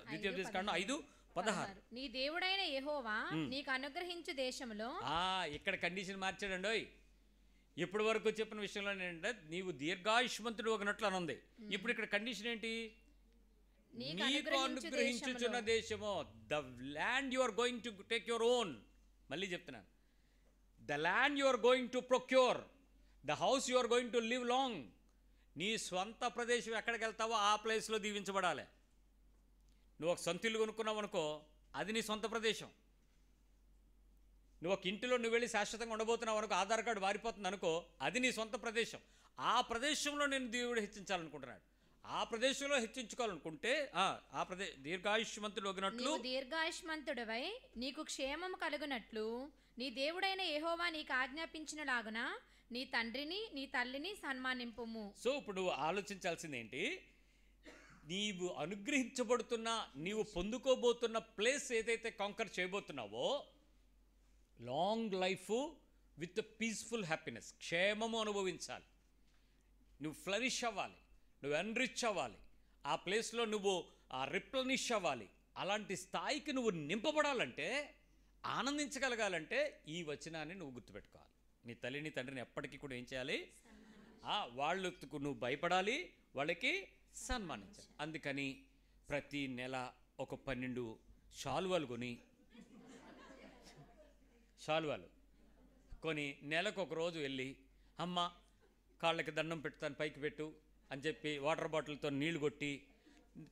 ద్వితీయోపదేశకాండం 5:16. నీ దేవుడైన యెహోవా నీకు అనుగ్రహించు దేశంలో. ఇక్కడ కండిషన్ మార్చాడండి. ఇప్పటి వరకు చెప్పిన విషయంలో ఏంటంటే నీవు దీర్ఘాయుష్మంతుడు ఒకనట్లు అని ఉంది. ఇప్పుడు ఇక్కడ కండిషన్ ఏంటి? నీకు అనుగ్రహించుచున్న దేశము, the land you are going to take your own. మళ్ళీ చెప్తున్నాను, the land you are going to procure, the house you are going to live long. నీ స్వంత ప్రదేశం ఎక్కడికి వెళ్తావో ఆ ప్లేస్లో దీవించబడాలి. నువ్వు ఒక సొంత ఇల్లు కొనుక్కున్నావు అనుకో, అది నీ సొంత ప్రదేశం. నువ్వు ఒక ఇంటిలో నువ్వు వెళ్ళి శాశ్వతంగా ఉండబోతున్నావు అనుకో, ఆధార్ కార్డు మారిపోతుంది అనుకో, అది నీ సొంత ప్రదేశం. ఆ ప్రదేశంలో నేను దేవుడు హెచ్చించాలనుకుంటున్నాడు. ఆ ప్రదేశంలో హెచ్చించుకోవాలనుకుంటే దీర్ఘాయుష్మంతుడు ఒగినట్లు, దీర్ఘాయుష్మంతుడవై నీకు క్షేమము కలుగునట్లు నీ దేవుడైన యెహోవా నీకు ఆజ్ఞాపించినలాగున నీ తండ్రిని నీ తల్లిని సన్మానింపుము. సో ఇప్పుడు నువ్వు ఆలోచించాల్సింది ఏంటి? నీవు అనుగ్రహించబడుతున్న, నీవు పొందుకోబోతున్న ప్లేస్ ఏదైతే కాంకర్ చేయబోతున్నావో, long life with peaceful happiness, క్షేమము అనుభవించాలి. నువ్వు ఫ్లరిష్ అవ్వాలి, నువ్వు ఎన్రిచ్ అవ్వాలి, ఆ ప్లేస్లో నువ్వు రిప్లనిష్ అవ్వాలి. అలాంటి స్థాయికి నువ్వు నింపబడాలంటే, ఆనందించగలగాలంటే ఈ వచనాన్ని నువ్వు గుర్తుపెట్టుకోవాలి. నీ తల్లిని తండ్రిని ఎప్పటికీ కూడా ఏం చేయాలి? వాళ్ళకు నువ్వు భయపడాలి, వాళ్ళకి సన్మానించాలి. అందుకని ప్రతి నెల ఒక 12 శాలువాలు కొని నెలకు ఒక రోజు వెళ్ళి, అమ్మ కాళ్ళకి దండం పెట్టుతాను పైకి పెట్టు అని చెప్పి వాటర్ బాటిల్తో నీళ్లు కొట్టి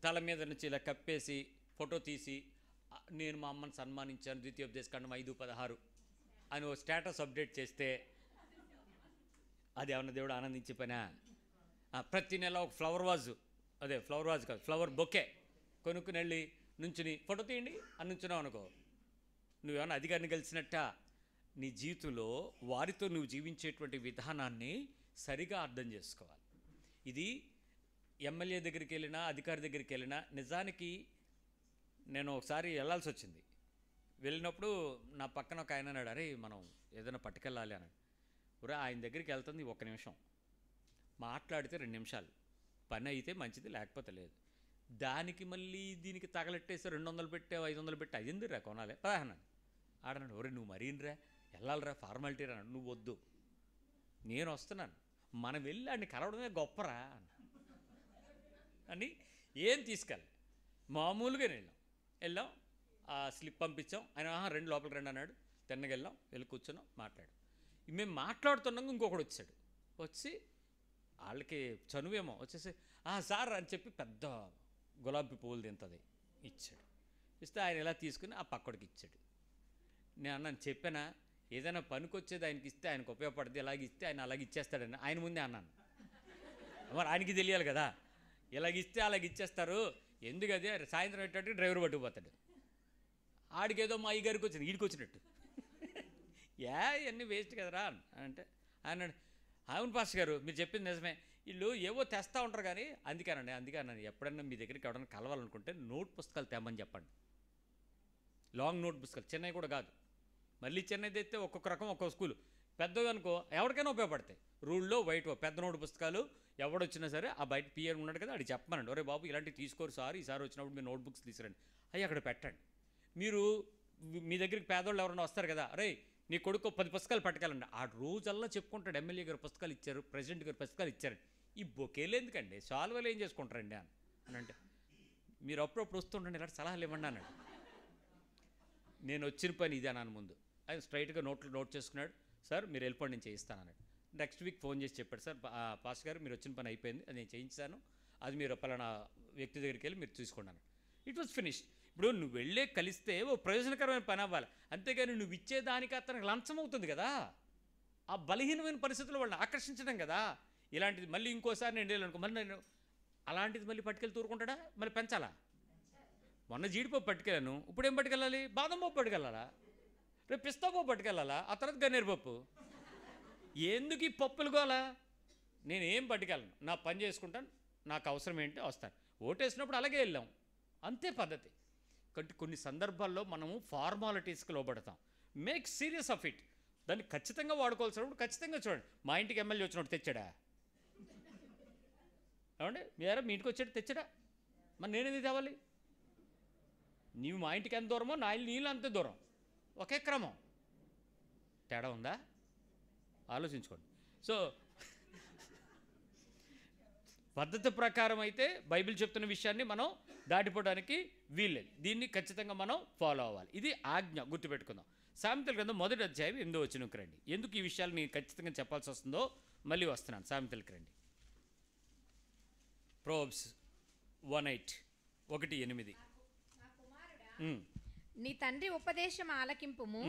తల మీద నుంచి ఇలా కప్పేసి ఫోటో తీసి నేను మా అమ్మని సన్మానించాను ద్వితీయోపదేశకాండం 5:16 అని ఓ స్టేటస్ అప్డేట్ చేస్తే అది ఏమన్నా దేవుడు ఆనందించే పనా? ప్రతి నెల ఒక ఫ్లవర్ వాజ్ కాదు ఫ్లవర్ బొకే కొనుక్కుని వెళ్ళి నుంచుని ఫోటో తీయండి అని నుంచున్నావు అనుకో, నువ్వేమన్నా అధికారిని కలిసినట్ట? నీ జీవితంలో వారితో నువ్వు జీవించేటువంటి విధానాన్ని సరిగా అర్థం చేసుకోవాలి. ఇది ఎమ్మెల్యే దగ్గరికి వెళ్ళినా అధికారి దగ్గరికి వెళ్ళినా, నిజానికి నేను ఒకసారి వెళ్ళాల్సి వచ్చింది. వెళ్ళినప్పుడు నా పక్కన ఒక ఆయన అన్నాడు, అరే మనం ఏదైనా పట్టుకెళ్ళాలి అన్నాడు. ఒరే ఆయన దగ్గరికి వెళ్తుంది 1 నిమిషం, మాట్లాడితే 2 నిమిషాలు, పని అయితే మంచిది లేకపోతే లేదు. దానికి మళ్ళీ దీనికి తగలెట్టేసి 200 పెట్టావు 500 పెట్టి అది ఎందుకురా కొనాలి పదహన్నాడు. ఆడన్నాడు, ఒరే నువ్వు మరీనరా వెళ్ళాలిరా ఫార్మాలిటీ రా. నువ్వు వద్దు, నేను వస్తున్నాను, మనం వెళ్ళి ఆడిని కలవడమే గొప్పరా అని ఏం తీసుకెళ్ళి మామూలుగా వెళ్ళాం ఆ స్లిప్ పంపించాం. ఆయన రెండు లోపలికి రండి అన్నాడు. తిన్నగా వెళ్ళాం, వెళ్ళి కూర్చున్నాం, మాట్లాడు. మేము మాట్లాడుతున్నాం ఇంకొకడు వచ్చాడు. వచ్చి వాళ్ళకి చనువేమో వచ్చేసి సార్ అని చెప్పి పెద్ద గులాబీ పువ్వులు తింటుంది ఇచ్చాడు. ఇస్తే ఆయన ఇలా తీసుకుని ఆ పక్కడికి ఇచ్చాడు. నేను అన్నాను, చెప్పానా ఏదైనా పనికొచ్చేది ఆయనకి ఇస్తే ఆయనకు ఉపయోగపడుతుంది, ఇలాగ ఇస్తే ఆయన అలాగ ఇచ్చేస్తాడని ఆయన ముందే అన్నాను. మరి ఆయనకి తెలియాలి కదా, ఇలాగ ఇస్తే అలాగ ఇచ్చేస్తారు ఎందుకు, అదే సాయంత్రం పెట్టేటట్టు డ్రైవర్ పట్టుకుపోతాడు. ఆడికేదో మా అయ్యగారికి వచ్చింది వీడికి వచ్చినట్టు ఇవన్నీ వేస్ట్ కదరా అంటే అన్నాడు, అవును పాస్టర్ గారు మీరు చెప్పింది నిజమే, వీళ్ళు ఏవో తెస్తూ ఉంటారు కానీ అందుకేనండి ఎప్పుడన్నా మీ దగ్గరికి ఎవడన్నా కలవాలనుకుంటే నోట్ పుస్తకాలు తెమ్మని చెప్పండి. లాంగ్ నోట్ పుస్తకాలు, చెన్నై కూడా కాదు, మళ్ళీ చెన్నై తెస్తే ఒక్కొక్క రకం ఒక్కొక్క స్కూలు. పెద్దవి అనుకో ఎవరికైనా ఉపయోగపడతాయి. రూల్లో వైట్ పెద్ద నోటు పుస్తకాలు ఎవడొచ్చినా సరే ఆ బయట పిఆర్ ఉన్నాడు కదా అది చెప్పమనండి, ఒరే బాబు ఇలాంటివి తీసుకోరు సార్, ఈసారి వచ్చినప్పుడు మీరు నోట్బుక్స్ తీసుకురండి, అవి అక్కడ పెట్టండి. మీరు మీ దగ్గరికి పేదవాళ్ళు ఎవరైనా వస్తారు కదా, అరే నీ కొడుకు 10 పుస్తకాలు పట్టుకెళ్ళండి, ఆ రోజల్లా చెప్పుకుంటాడు ఎమ్మెల్యే గారు పుస్తకాలు ఇచ్చారు, ప్రెసిడెంట్ గారు పుస్తకాలు ఇచ్చారండి. ఈ బొకేలు ఎందుకండి, సాల్వలు ఏం చేసుకుంటారండి అని అంటే, మీరు అప్పుడప్పుడు వస్తుండండి ఇలాంటి సలహాలు ఇవ్వండి అన్నాడు. నేను వచ్చిన పని ఇదే అన్నాను ముందు. ఆయన స్ట్రైట్గా నోట్ చేసుకున్నాడు, సార్ మీరు వెళ్ళిపోండి నేను చేయిస్తాను అన్నాడు. నెక్స్ట్ వీక్ ఫోన్ చేసి చెప్పాడు, సార్ పాస్టర్ గారు మీరు వచ్చిన పని అయిపోయింది, అది నేను చేయించాను, అది మీరు పలానా వ్యక్తి దగ్గరికి వెళ్ళి మీరు చూసుకోండి అన్నాడు. It was finished. ఇప్పుడు నువ్వు వెళ్ళే కలిస్తే ఓ ప్రయోజనకరమైన పని అవ్వాలి, అంతేగాని నువ్వు ఇచ్చేదానికి అతనికి లంచం అవుతుంది కదా. ఆ బలహీనమైన పరిస్థితుల్లో వాళ్ళని ఆకర్షించడం కదా. ఇలాంటిది మళ్ళీ ఇంకోసారి నేను వెళ్ళానుకో, మళ్ళీ నేను అలాంటిది మళ్ళీ పట్టుకెళ్ళి తూరుకుంటాడా, మళ్ళీ పెంచాలా? మొన్న జీడిపప్పు పట్టుకెళ్ళాను, ఇప్పుడు ఏం పట్టుకెళ్ళాలి, బాదం పప్పు పట్టుకెళ్ళాలా, రేపు పిస్తా పప్పు పట్టుకెళ్ళాలా, ఆ తర్వాత గన్నేరు పప్పు. ఎందుకు ఈ పప్పులు గోలా? నేనేం పట్టుకెళ్ళను, నా పని చేసుకుంటాను, నాకు అవసరం ఏంటో వస్తాను. ఓటేసినప్పుడు అలాగే వెళ్ళాం, అంతే పద్ధతి. కాబట్టి కొన్ని సందర్భాల్లో మనము ఫార్మాలిటీస్కి లోబడతాం. Make serious of it. దాన్ని ఖచ్చితంగా వాడుకోవాల్సినప్పుడు ఖచ్చితంగా చూడండి. మా ఇంటికి ఎమ్మెల్యే వచ్చినప్పుడు తెచ్చాడా, ఏమండి మీరా మీ ఇంటికి వచ్చాడు తెచ్చాడా, మరి నేనేది తేవాలి? నీవు మా ఇంటికి ఎంత దూరమో నీళ్ళు అంతే దూరం, ఒకే క్రమం. తేడా ఉందా? ఆలోచించుకోండి. సో పద్ధతి ప్రకారం అయితే బైబిల్ చెప్తున్న విషయాన్ని మనం దాటిపోవడానికి వీల్లేదు. దీన్ని ఖచ్చితంగా మనం ఫాలో అవ్వాలి. ఇది ఆజ్ఞ, గుర్తుపెట్టుకుందాం. సామెతల గ్రంథం 1వ అధ్యాయం 8వ వచనంకి రండి. ఎందుకు ఈ విషయాలు నేను ఖచ్చితంగా చెప్పాల్సి వస్తుందో మళ్ళీ వస్తున్నాను. సామెతలకి రండి. ప్రోబ్స్ 1:8. నీ తండ్రి ఉపదేశం ఆలకింపుము,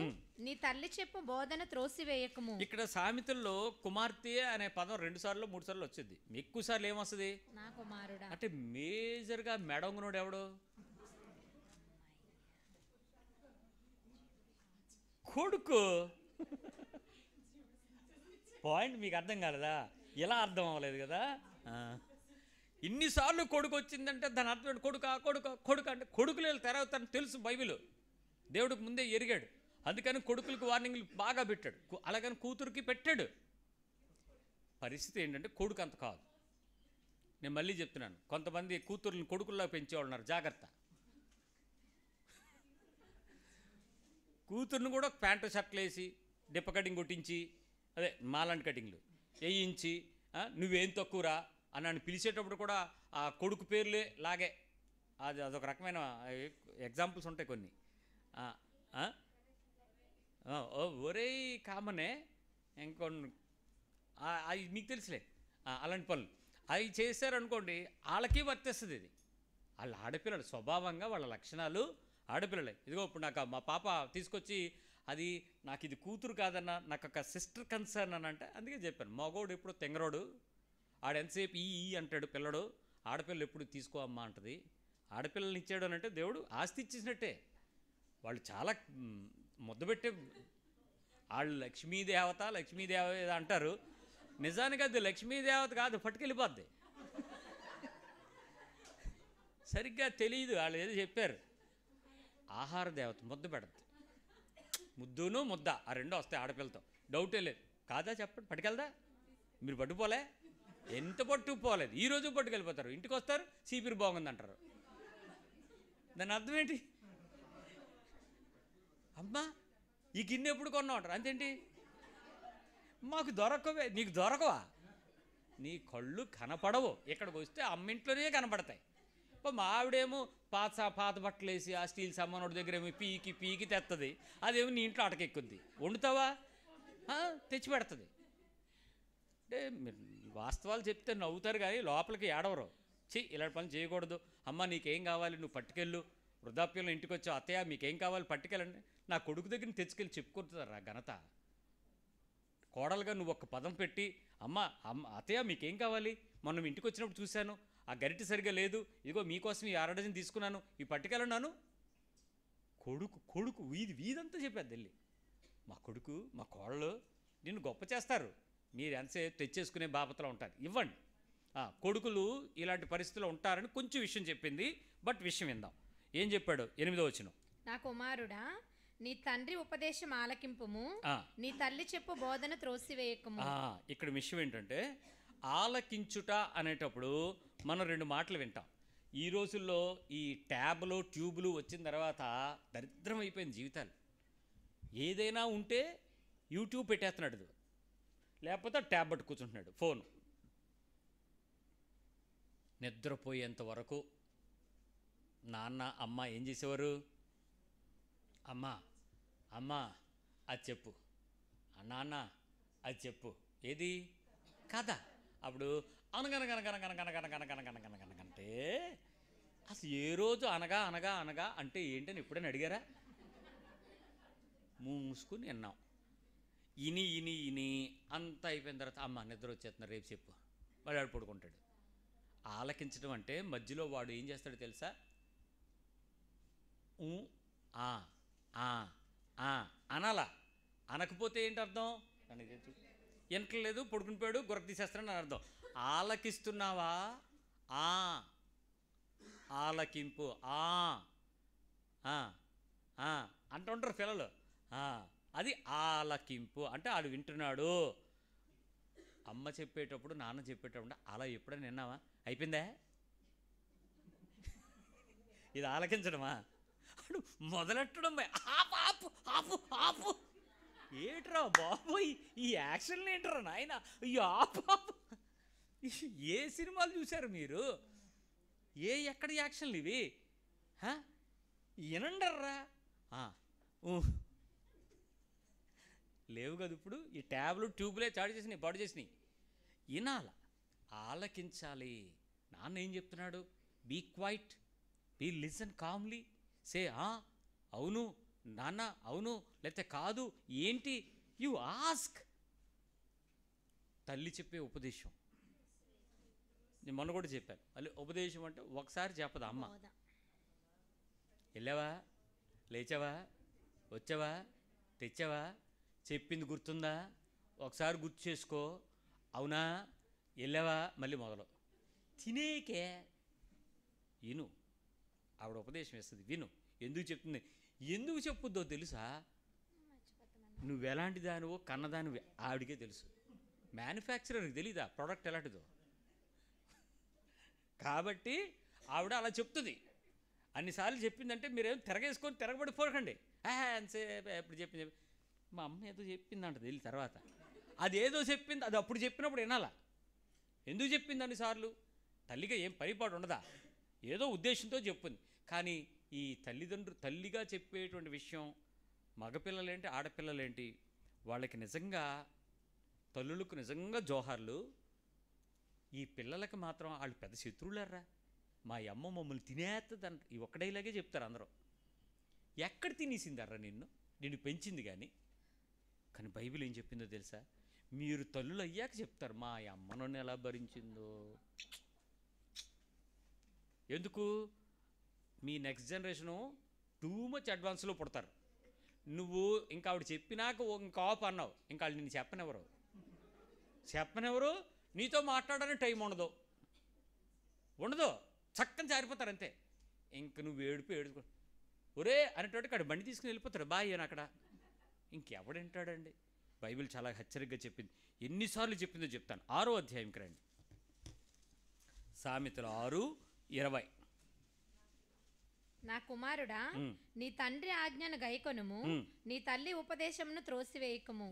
నీ తల్లి చెప్పు బోధన త్రోసివేయకము. ఇక్కడ సామెతల్లో కుమార్తె అనే పదం 2 సార్లు 3 సార్లు వచ్చింది. ఎక్కువ సార్లు ఏమొస్తుంది, నా కుమారుడా. అంటే మేజర్గా మెడంగునోడు ఎవడు, కొడుకు. పాయింట్ మీకు అర్థం కాలేదా? ఇలా అర్థం అవ్వలేదు కదా. ఇన్నిసార్లు కొడుకు వచ్చిందంటే దాని అర్థం కొడుకు అంటే కొడుకులు తెరవుతారని తెలుసు బైబిల్. దేవుడికి ముందే ఎరిగాడు, అందుకని కొడుకులకు వార్నింగ్లు బాగా పెట్టాడు, అలాగని కూతురికి పెట్టాడు. పరిస్థితి ఏంటంటే కొడుకు అంత కాదు. నేను మళ్ళీ చెప్తున్నాను, కొంతమంది కూతుర్లను కొడుకుల్లా పెంచేవాళ్ళు ఉన్నారు, జాగ్రత్త. కూతుర్ని కూడా ప్యాంటు షర్ట్లు వేసి డిప్ప కటింగ్ కొట్టించి, అదే మాలాంటి కటింగ్లు వేయించి, నువ్వేం తక్కువరా అని పిలిచేటప్పుడు కూడా ఆ కొడుకు పేర్లే లాగే. అదొక రకమైన ఎగ్జాంపుల్స్ ఉంటాయి కొన్ని. ఒరే కామనే ఇంకొన్ని అవి మీకు తెలుసులే, అలాంటి పనులు అవి చేశారనుకోండి, వాళ్ళకి వర్తిస్తుంది ఇది. వాళ్ళ ఆడపిల్లలు స్వభావంగా వాళ్ళ లక్షణాలు ఆడపిల్లలే. ఇదిగో ఇప్పుడు నాకు మా పాప తీసుకొచ్చి, అది నాకు ఇది కూతురు కాదన్నా, నాకు ఒక సిస్టర్ కన్సర్న్ అని అంటే, అందుకే చెప్పాను మగోడు ఎప్పుడు తెంగరోడు, ఆడెంతసేపు ఈ అంటాడు పిల్లడు, ఆడపిల్లలు ఎప్పుడు తీసుకో అమ్మా అంటది. ఆడపిల్లల్ని ఇచ్చాడు అని అంటే దేవుడు ఆస్తి ఇచ్చేసినట్టే. వాళ్ళు చాలా ముద్దబెట్టే, వాళ్ళు లక్ష్మీదేవత లక్ష్మీదేవత అంటారు, నిజానికి అది లక్ష్మీదేవత కాదు, పట్టుకెళ్ళిపోద్ది. సరిగ్గా తెలియదు, వాళ్ళు ఏదో చెప్పారు. ఆహార దేవత, ముద్ద పెడద్ది, ముద్దును ముద్ద ఆ రెండో వస్తాయి ఆడపిల్లతో, డౌటే లేదు. కాదా చెప్పండి, పట్టుకెళ్దా? మీరు పట్టుకుపోలే, ఎంత పట్టుకుపోలేదు, ఈరోజు పట్టుకెళ్ళిపోతారు, ఇంటికి వస్తారు చీపిరి బాగుంది అంటారు. దాని అర్థం ఏంటి? అమ్మా ఈ గిన్నె ఎప్పుడు కొన్నావు అంటారు. అంతేంటి, మాకు దొరకవే, నీకు దొరకవా, నీ కళ్ళు కనపడవు, ఇక్కడికి వస్తే అమ్మింట్లోనే కనపడతాయి. మా ఆవిడేమో పాత బట్టలు వేసి ఆ స్టీల్ సమ్మనోడి దగ్గర ఏమో పీకి తెస్తుంది, అదేమో నీ ఇంట్లో అటకెక్కుద్ది. వండుతావా? తెచ్చి పెడుతుంది. అంటే మీరు వాస్తవాలు చెప్తే నవ్వుతారు కానీ లోపలికి ఏడవరు. ఇలాంటి పనులు చేయకూడదు, అమ్మ నీకేం కావాలి నువ్వు పట్టుకెళ్ళు, వృద్ధాప్యంలో ఇంటికి వచ్చావు, అత్తయ్య మీకేం కావాలి పట్టుకెళ్ళండి, నా కొడుకు దగ్గర తెచ్చుకెళ్ళి చెప్పుకుంటారు ఆ ఘనత. కోడలుగా నువ్వు ఒక పదం పెట్టి, అమ్మ అత్తయ్య మీకేం కావాలి, మొన్న ఇంటికి వచ్చినప్పుడు చూశాను ఆ గరిటె సరిగా లేదు, ఇదిగో మీకోసం ఈ 6 డజన్ తీసుకున్నాను, ఈ పట్టుకెళ్ళన్నాను. కొడుకు వీధంతా చెప్పారు వెళ్ళి, మా కొడుకు మా కోడలు నిన్ను గొప్ప చేస్తారు, మీరు ఎంతసేపు తెచ్చేసుకునే బాపతలో ఉంటారు, ఇవ్వండి. కొడుకులు ఇలాంటి పరిస్థితుల్లో ఉంటారని కొంచెం విషయం చెప్పింది. బట్ విషయం విందాం, ఏం చెప్పాడు 8వ వచనం. నా కుమారుడా, నీ తండ్రి ఉపదేశం ఆలకింపుము, నీ తల్లి చెప్పు బోధన త్రోసివేయకుము. ఇక్కడ విషయం ఏంటంటే, ఆలకించుట అనేటప్పుడు మనం 2 మాటలు వింటాం. ఈ రోజుల్లో ఈ ట్యాబ్లు ట్యూబులు వచ్చిన తర్వాత దరిద్రం అయిపోయింది జీవితాలు. ఏదైనా ఉంటే యూట్యూబ్ పెట్టేస్తున్నాడు, లేకపోతే ట్యాబ్ పట్టు కూర్చుంటున్నాడు, ఫోన్. నిద్రపోయేంత వరకు నాన్న అమ్మ ఏం చేసేవారు? అమ్మ అది చెప్పు, నాన్న అది చెప్పు, ఏది కథ. అప్పుడు అనగనగనగనగనగనగనగనగనగనగనగనగనంటే అసలు ఏ రోజు అనగా అనగా అనగా అంటే ఏంటని ఎప్పుడైనా అడిగారా? మూసుకుని విన్నాం. ఇని అంత అయిపోయిన తర్వాత అమ్మ నిద్ర వచ్చేస్తున్నారు రేపు చెప్పు, వాడు పడుకుంటాడు. ఆలకించడం అంటే మధ్యలో వాడు ఏం చేస్తాడో తెలుసా? అనాలా, అనకపోతే ఏంటి అర్థం? వినట్లేదు, పడుకుని పోయాడు, గుర్ర తీసేస్తాడని అర్థం. ఆలకిస్తున్నావా? ఆలకింపు అంటుంటారు పిల్లలు. అది ఆలకింపు అంటే ఆడు వింటున్నాడు. అమ్మ చెప్పేటప్పుడు నాన్న చెప్పేటప్పుడు అలా ఎప్పుడైనా విన్నావా? అయిపోయిందా? ఇది ఆలకించడమా? అడు మొదలెట్టడం, ఆపు ఆపు ఆపు, ఏట్రా బాబోయ్ ఈ యాక్షన్లు ఏంట్రా నాయన, ఆపు ఆపు. ఏ సినిమాలు చూశారు మీరు? ఎక్కడ యాక్షన్లు ఇవి? వినండర్రా. లేవు కదా ఇప్పుడు, ఈ ట్యాబ్లు ట్యూబ్లే పాడు చేసినాయి. వినాల, ఆలకించాలి. నాన్న ఏం చెప్తున్నాడు? Be quiet, be listen calmly, say అవును నాన్న, అవును లేకపోతే కాదు, ఏంటి, యు ఆస్క్. తల్లి చెప్పే ఉపదేశం నేను మొన్న కూడా చెప్పాను. మళ్ళీ ఉపదేశం అంటే ఒకసారి చెప్పదు అమ్మ. వెళ్ళావా, లేచావా, వచ్చావా, తెచ్చావా, చెప్పింది గుర్తుందా, ఒకసారి గుర్తు చేసుకో, అవునా, వెళ్ళావా, మళ్ళీ మొదలు. తినేకే విను, ఆవిడ ఉపదేశం ఇస్తుంది, విను. ఎందుకు చెప్తుంది, ఎందుకు చెప్పుద్దో తెలుసా? నువ్వెలాంటి దానివో కన్నదానివి ఆవిడికే తెలుసు, మ్యానుఫ్యాక్చరర్కి తెలీదా ప్రోడక్ట్ ఎలాంటిదో. కాబట్టి ఆవిడ అలా చెప్తుంది. అన్నిసార్లు చెప్పిందంటే మీరేం తిరగేసుకొని తిరగబడిపోకండి. అంతసేపు ఎప్పుడు చెప్పింది, మా అమ్మ ఏదో చెప్పిందంట వెళ్ళి తర్వాత, అదేదో చెప్పింది, అది అప్పుడు చెప్పినప్పుడు వినాలా. ఎందుకు చెప్పింది అన్నిసార్లు? తల్లిగా ఏం పరిపాటు ఉండదా, ఏదో ఉద్దేశంతో చెప్పింది. కానీ ఈ తల్లిగా చెప్పేటువంటి విషయం, మగపిల్లలేంటి ఆడపిల్లలేంటి, వాళ్ళకి నిజంగా తల్లులకు నిజంగా జోహార్లు. ఈ పిల్లలకి మాత్రం వాళ్ళు పెద్ద శత్రువులారా. మా అమ్మ మమ్మల్ని తినేస్తుందంట. ఈ ఒక్క డైలాగే చెప్తారు అందరూ. ఎక్కడ తినేసిందర్రా నిన్ను పెంచింది కానీ బైబిల్ ఏం చెప్పిందో తెలుసా? మీరు తల్లులు అయ్యాక చెప్తారు మా అమ్మ నన్ను ఎలా భరించిందో. ఎందుకు? మీ నెక్స్ట్ జనరేషను టూ మచ్ అడ్వాన్స్లో పుడతారు. నువ్వు ఇంకా ఆవిడ చెప్పినాక ఇంకా ఆఫ్ అన్నావు, ఇంకా వాళ్ళు నిన్ను చెప్పనెవరు, నీతో మాట్లాడడానికి టైం ఉండదు, చక్కని జారిపోతారు అంతే. ఇంక నువ్వు ఏడుకో ఒరే అనేటోటి అక్కడ బండి తీసుకుని వెళ్ళిపోతాడు బాయ్ అని అక్కడ. ఇంకెవడంటాడండి? బైబిల్ చాలా హెచ్చరికగా చెప్పింది. ఎన్నిసార్లు చెప్పిందో చెప్తాను. 6వ అధ్యాయంకి రండి. సామెతలు 6:20. నా కుమారుడా, నీ తండ్రి ఆజ్ఞను గైకొనుము, నీ తల్లి ఉపదేశమును త్రోసివేయకము.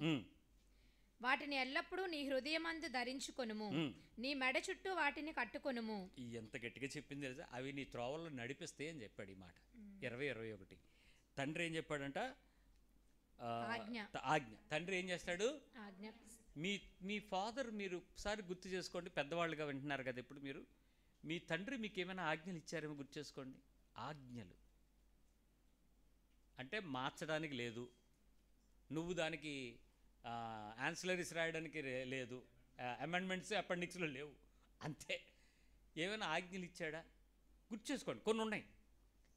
వాటిని ఎల్లప్పుడూ నీ హృదయమందు ధరించుకొనుము, నీ మెడ చుట్టూ వాటిని కట్టుకొనుము. ఎంత గట్టిగా చెప్పింది తెలుసా? అవి నీ త్రోవల్లో నడిపిస్తాయి అని చెప్పాడు ఈ మాట. 20:21. తండ్రి ఏం చెప్పాడంట? ఆజ్ఞ. తండ్రి ఏం చేస్తాడు? మీ ఫాదర్, మీరు ఒకసారి గుర్తు చేసుకోండి, పెద్దవాళ్ళుగా వింటున్నారు కదా ఇప్పుడు మీరు. మీ తండ్రి మీకు ఏమైనా ఆజ్ఞలు ఇచ్చారేమో గుర్తు చేసుకోండి. ఆజ్ఞలు అంటే మార్చడానికి లేదు, నువ్వు దానికి ఆన్సిలరీస్ రాయడానికి లేదు, అమెండ్మెంట్స్ అపెండిక్స్లో లేవు, అంతే. ఏమైనా ఆజ్ఞలు ఇచ్చాడా? గుర్తు చేసుకోండి. కొన్ని ఉన్నాయి,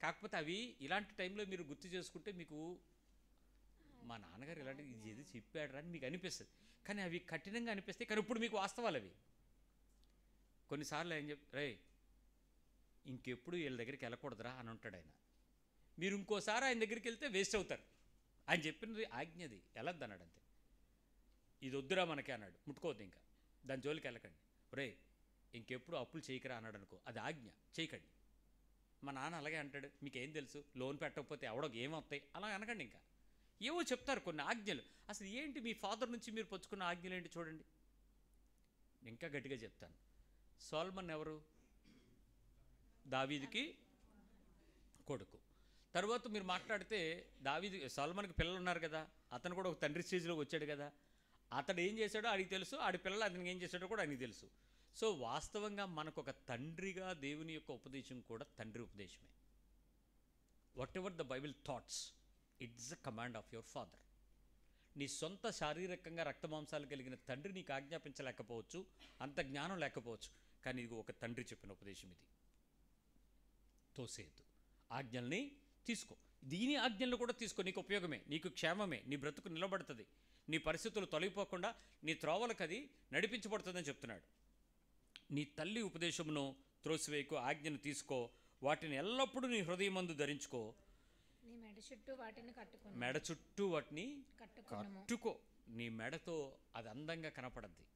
కాకపోతే అవి ఇలాంటి టైంలో మీరు గుర్తు చేసుకుంటే మీకు మా నాన్నగారు ఇలాంటిది ఇది ఏది చెప్పాడు అని మీకు అనిపిస్తుంది. కానీ అవి కఠినంగా అనిపిస్తాయి, కానీ ఇప్పుడు మీకు వాస్తవాలు అవి. కొన్నిసార్లు ఏం రే ఇంకెప్పుడు వీళ్ళ దగ్గరికి వెళ్ళకూడదురా అని ఉంటాడు ఆయన. మీరు ఇంకోసారి ఆయన దగ్గరికి వెళ్తే వేస్ట్ అవుతారు. ఆయన చెప్పినది ఆజ్ఞది, వెళ్ళొద్దు అన్నాడు అంతే. ఇది వద్దురా మనకి అన్నాడు, ముట్టుకోవద్దు, ఇంకా దాని జోలికి వెళ్ళకండి. రే ఇంకెప్పుడు అప్పులు చేయకరా అన్నాడు అనుకో, అది ఆజ్ఞ, చేయకండి. మా నాన్న అలాగే అంటాడు, మీకేం తెలుసు, లోన్ పెట్టకపోతే ఎవడో ఏమవుతాయి అలా అనకండి. ఇంకా ఏవో చెప్తారు కొన్ని ఆజ్ఞలు. అసలు ఏంటి మీ ఫాదర్ నుంచి మీరు పుచ్చుకున్న ఆజ్ఞలు ఏంటి చూడండి. ఇంకా గట్టిగా చెప్తాను. సొలొమోన్ ఎవరు? దావీదుకి కొడుకు. తర్వాత మీరు మాట్లాడితే సొలొమోన్కి పిల్లలు ఉన్నారు కదా, అతను కూడా ఒక తండ్రి స్టేజ్లోకి వచ్చాడు కదా. అతడు ఏం చేశాడో ఆడికి తెలుసు, ఆడి పిల్లలు అతనికి ఏం చేశాడో కూడా ఆయనకి తెలుసు. సో వాస్తవంగా మనకు ఒక తండ్రిగా దేవుని యొక్క ఉపదేశం కూడా తండ్రి ఉపదేశమే. Whatever the Bible thoughts, it's a command of your father. నీ సొంత శారీరకంగా రక్తమాంసాలు కలిగిన తండ్రి నీకు ఆజ్ఞాపించలేకపోవచ్చు, అంత జ్ఞానం లేకపోవచ్చు, కానీ ఇది ఒక తండ్రి చెప్పిన ఉపదేశం. ఇది తోసేయద్దు, ఆజ్ఞల్ని తీసుకో. దీని ఆజ్ఞలను కూడా తీసుకో, నీకు ఉపయోగమే, నీకు క్షేమమే, నీ బ్రతుకు నిలబడుతుంది, నీ పరిస్థితులు తొలగిపోకుండా నీ త్రోవలకు అది నడిపించబడుతుందని చెప్తున్నాడు. నీ తల్లి ఉపదేశమును త్రోసివేయకు, ఆజ్ఞను తీసుకో, వాటిని ఎల్లప్పుడూ నీ హృదయమందు ధరించుకో, మెడ చుట్టూ వాటిని కట్టుకో. నీ మెడతో అది అందంగా కనపడద్ది,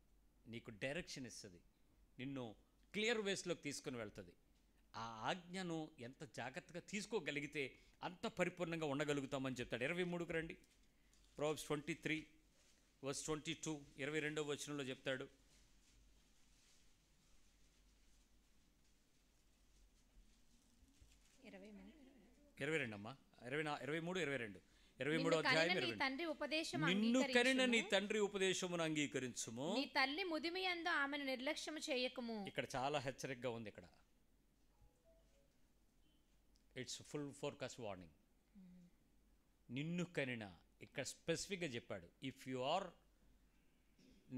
నీకు డైరెక్షన్ ఇస్తుంది, నిన్ను క్లియర్ వేస్లోకి తీసుకుని వెళ్తుంది. ఆ ఆజ్ఞను ఎంత జాగ్రత్తగా తీసుకోగలిగితే అంత పరిపూర్ణంగా ఉండగలుగుతామని చెప్తాడు. 23కి రండి. Proverbs 23:22, 22వ వచనంలో చెప్తాడు. అమ్మా 23, 22. 23వ అధ్యాయం 22. నిన్ను కనిన నీ తండ్రి ఉపదేశమును అంగీకరించుము, నీ తల్లి ముదిమియందు ఆమెను నిర్లక్ష్యము చేయకము. ఇక్కడ చాలా హెచ్చరికగా ఉంది. ఇక్కడ ఇట్స్ ఫుల్ ఫోర్కాస్ట్ వార్నింగ్. నిన్ను కనిన, ఇక్కడ స్పెసిఫిక్గా చెప్పాడు. ఇఫ్ యు ఆర్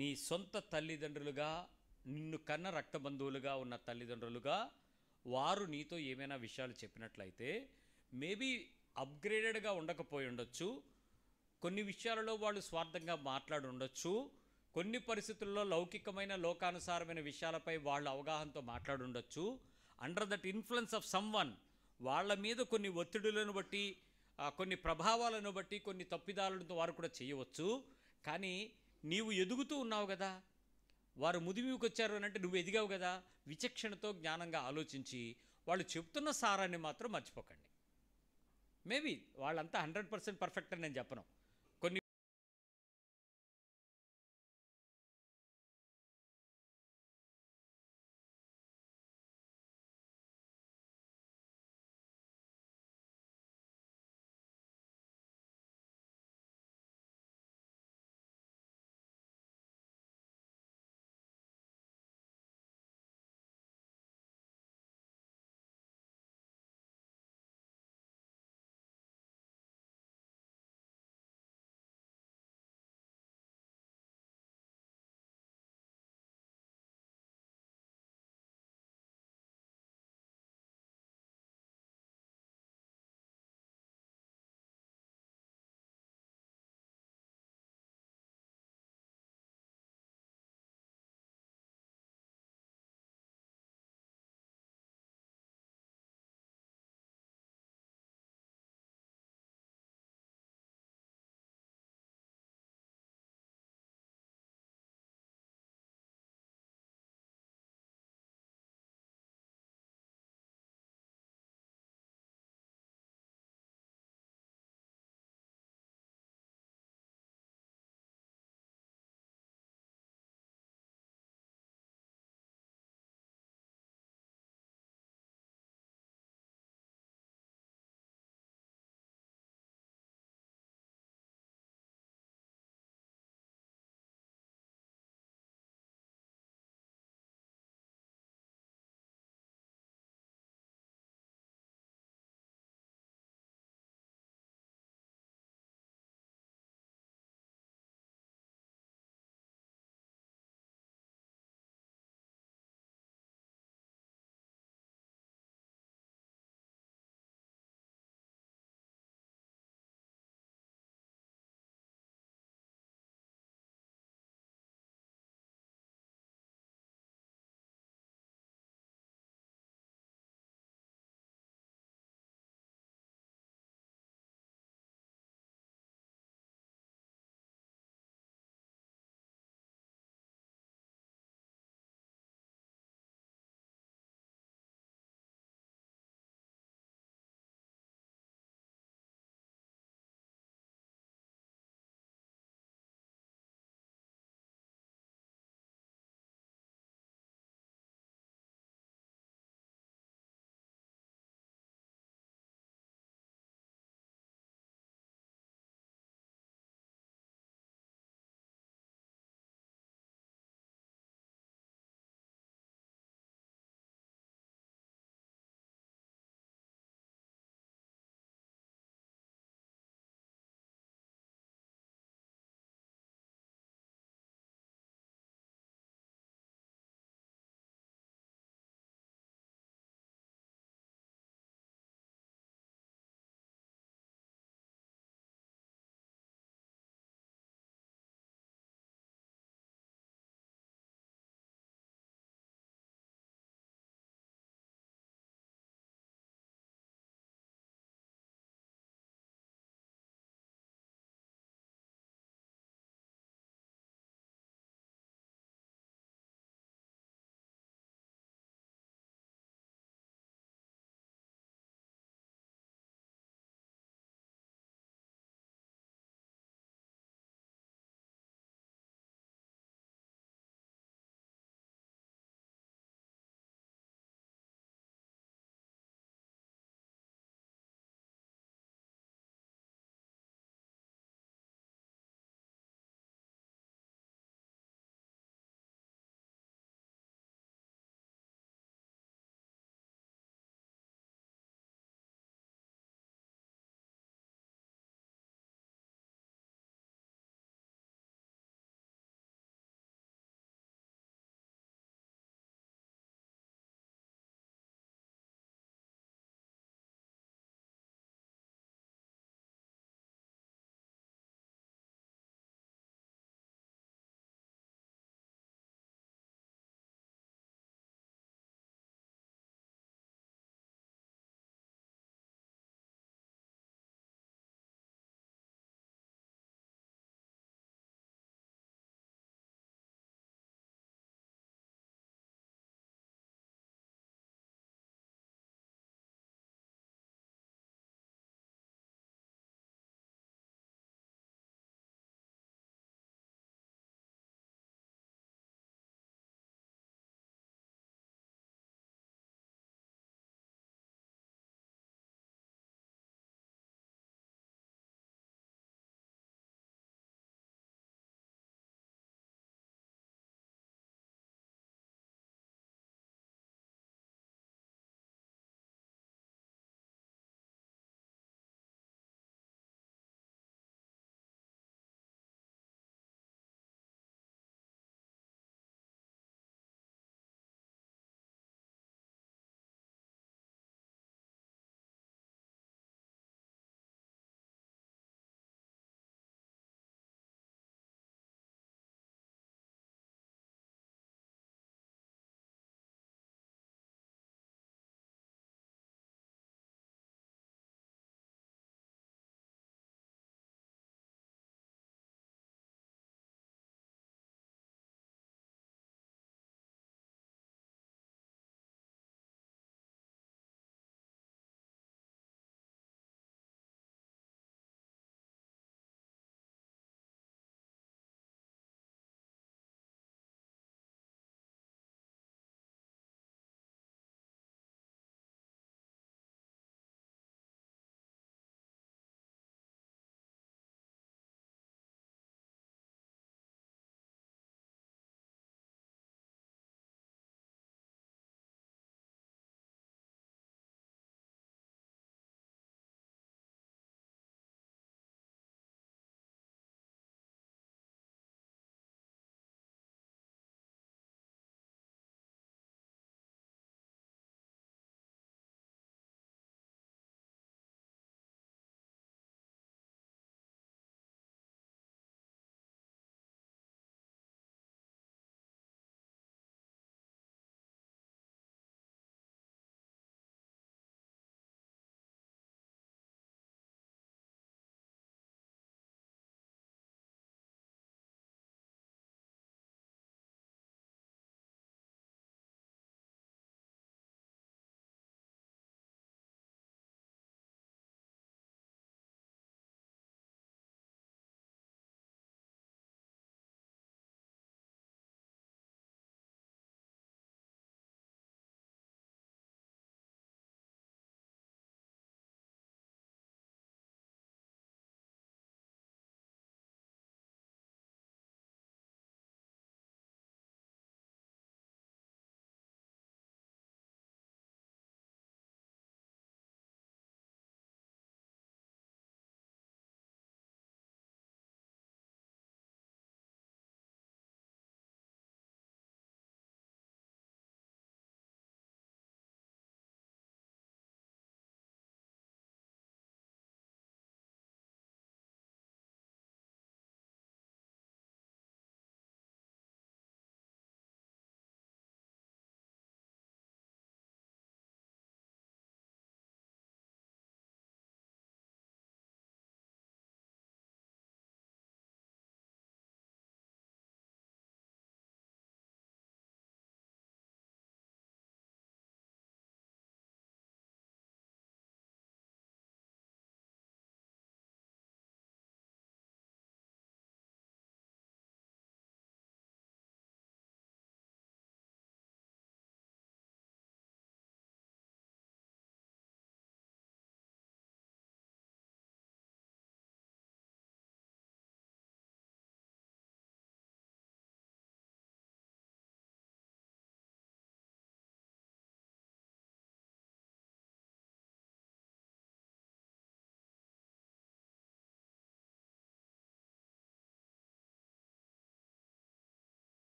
నీ సొంత తల్లిదండ్రులుగా, నిన్ను కన్న రక్త బంధువులుగా ఉన్న తల్లిదండ్రులుగా వారు నీతో ఏమైనా విషయాలు చెప్పినట్లయితే, మేబీ అప్గ్రేడెడ్గా ఉండకపోయి ఉండొచ్చు, కొన్ని విషయాలలో వాళ్ళు స్వార్థంగా మాట్లాడి ఉండొచ్చు, కొన్ని పరిస్థితుల్లో లౌకికమైన లోకానుసారమైన విషయాలపై వాళ్ళ అవగాహనతో మాట్లాడి ఉండొచ్చు. Under that influence of someone, వాళ్ళ మీద కొన్ని ఒత్తిడులను బట్టి, కొన్ని ప్రభావాలను బట్టి, కొన్ని తప్పిదాలతో వారు కూడా చేయవచ్చు. కానీ నీవు ఎదుగుతూ ఉన్నావు కదా, వారు ముదిమికి వచ్చారు అని అంటే నువ్వు ఎదిగావు కదా. విచక్షణతో జ్ఞానంగా ఆలోచించి వాళ్ళు చెప్తున్న సారాన్ని మాత్రం మర్చిపోకండి. మేబీ వాళ్ళంతా 100% పర్ఫెక్ట్ అని నేను చెప్పను,